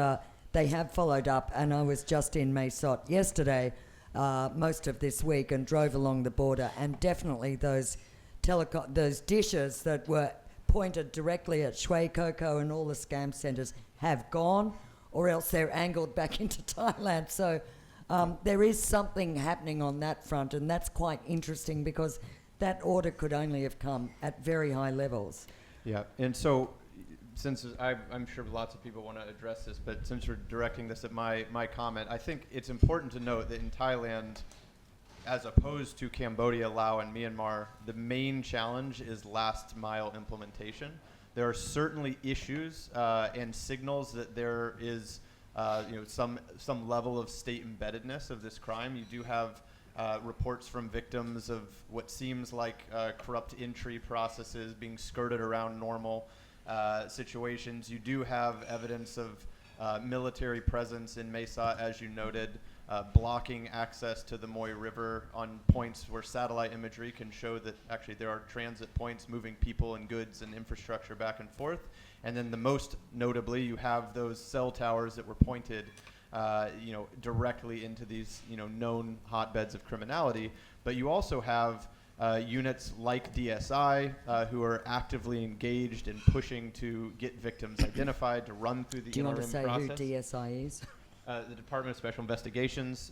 they have followed up, and I was just in Mae Sot yesterday, most of this week, and drove along the border, and definitely those dishes that were pointed directly at Shui Coco and all the scam centers have gone, or else they're angled back into Thailand. So there is something happening on that front, and that's quite interesting because that order could only have come at very high levels. Yeah, and so since I'm sure lots of people want to address this, but since you're directing this at my comment, I think it's important to note that in Thailand, as opposed to Cambodia, Laos, and Myanmar, the main challenge is last mile implementation. There are certainly issues and signals that there is some level of state embeddedness of this crime. You do have reports from victims of what seems like corrupt entry processes being skirted around normal situations. You do have evidence of military presence in Mae Sot, as you noted, blocking access to the Moi River on points where satellite imagery can show that actually there are transit points moving people and goods and infrastructure back and forth. And then the most notably, you have those cell towers that were pointed directly into these known hotbeds of criminality. But you also have units like DSI who are actively engaged in pushing to get victims identified, to run through the interim process. Do you want to say who DSI is? The Department of Special Investigations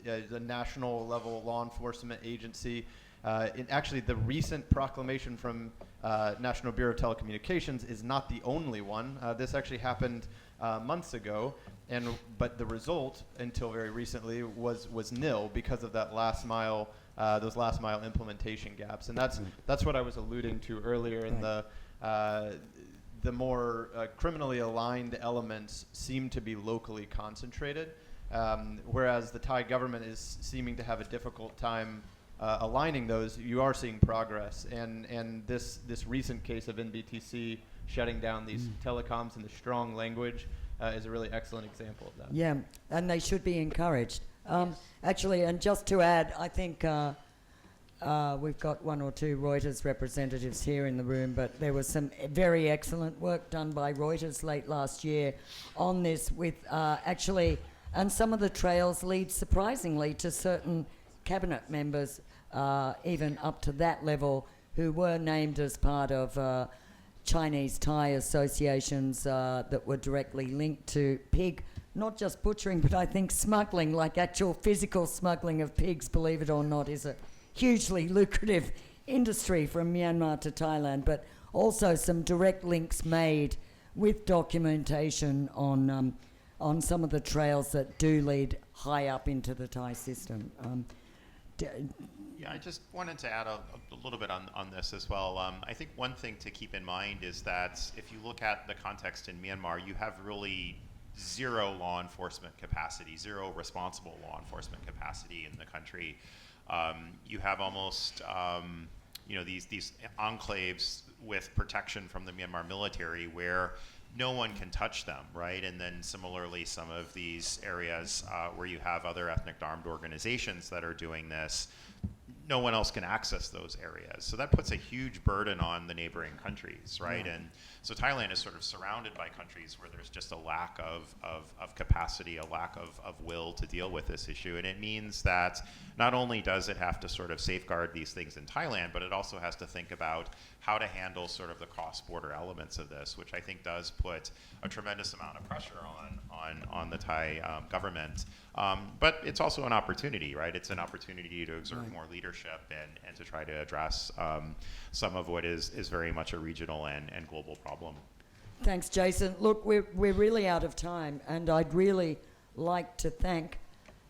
the national level law enforcement agency. Actually, the recent proclamation from National Bureau of Telecommunications is not the only one. This actually happened months ago, but the result, until very recently, was nil because of that last mile, those last mile implementation gaps, and that's what I was alluding to earlier. In the more criminally aligned elements seem to be locally concentrated, whereas the Thai government is seeming to have a difficult time aligning those. You are seeing progress, and this recent case of NBTC shutting down these telecoms in the strong language is a really excellent example of that. Yeah, and they should be encouraged. Actually, and just to add, I think we've got one or two Reuters representatives here in the room, but there was some very excellent work done by Reuters late last year on this with actually, and some of the trails lead surprisingly to certain cabinet members, even up to that level, who were named as part of Chinese-Thai associations that were directly linked to pig, not just butchering, but I think smuggling, like actual physical smuggling of pigs, believe it or not, is a hugely lucrative industry from Myanmar to Thailand, but also some direct links made with documentation on some of the trails that do lead high up into the Thai system. Yeah, I just wanted to add a little bit on this as well. I think one thing to keep in mind is that if you look at the context in Myanmar, you have really zero law enforcement capacity, zero responsible law enforcement capacity in the country. You have almost these enclaves with protection from the Myanmar military where no one can touch them, right? And then similarly, some of these areas where you have other ethnic armed organizations that are doing this, no one else can access those areas. So that puts a huge burden on the neighboring countries, right? Yeah. And so Thailand is sort of surrounded by countries where there's just a lack of capacity, a lack of will to deal with this issue. And it means that not only does it have to sort of safeguard these things in Thailand, but it also has to think about how to handle sort of the cross-border elements of this, which I think does put a tremendous amount of pressure on the Thai government. But it's also an opportunity, right? It's an opportunity to exert more leadership and to try to address some of what is very much a regional and global problem. Thanks, Jason. Look, we're really out of time, and I'd really like to thank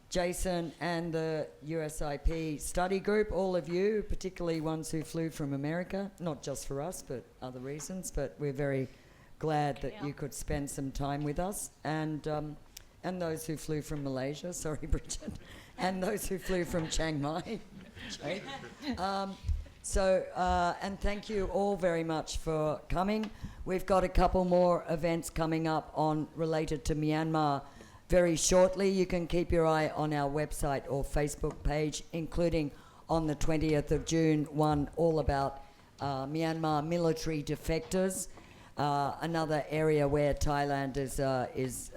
Jason and the USIP study group, all of you, particularly ones who flew from America, not just for us, but other reasons, but we're very glad that you could spend some time with us, and those who flew from Malaysia, sorry, Bridget, and those who flew from Chiang Mai. Right? And thank you all very much for coming. We've got a couple more events coming up related to Myanmar very shortly. You can keep your eye on our website or Facebook page, including on the 20th of June, one all about Myanmar military defectors, another area where Thailand is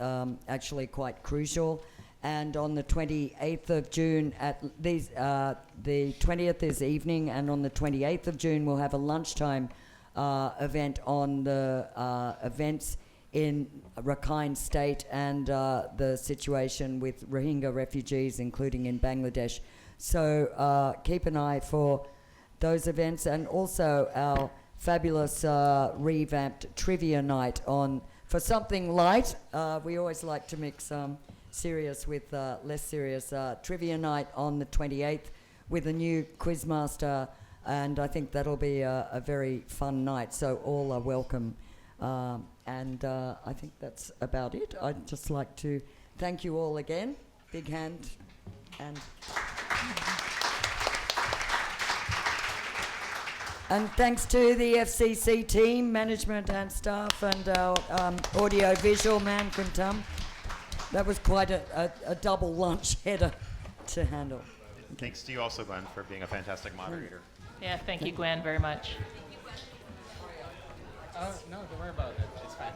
actually quite crucial. And on the 28th of June, the 20th is evening, and on the 28th of June we'll have a lunchtime event on the events in Rakhine State and the situation with Rohingya refugees, including in Bangladesh. So keep an eye for those events, and also our fabulous revamped trivia night for something light. We always like to mix serious with less serious. Trivia night on the 28th with a new quizmaster, and I think that'll be a very fun night, so all are welcome. And I think that's about it. I'd just like to thank you all again. Big hand. And thanks to the FCC team, management and staff, and our audio-visual man, Kuntam. That was quite a double lunch header to handle. Thanks to you also, Glenn, for being a fantastic moderator. Yeah, thank you, Gwen, very much. No, don't worry about it. It's fine.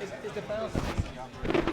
Is the panel facing younger?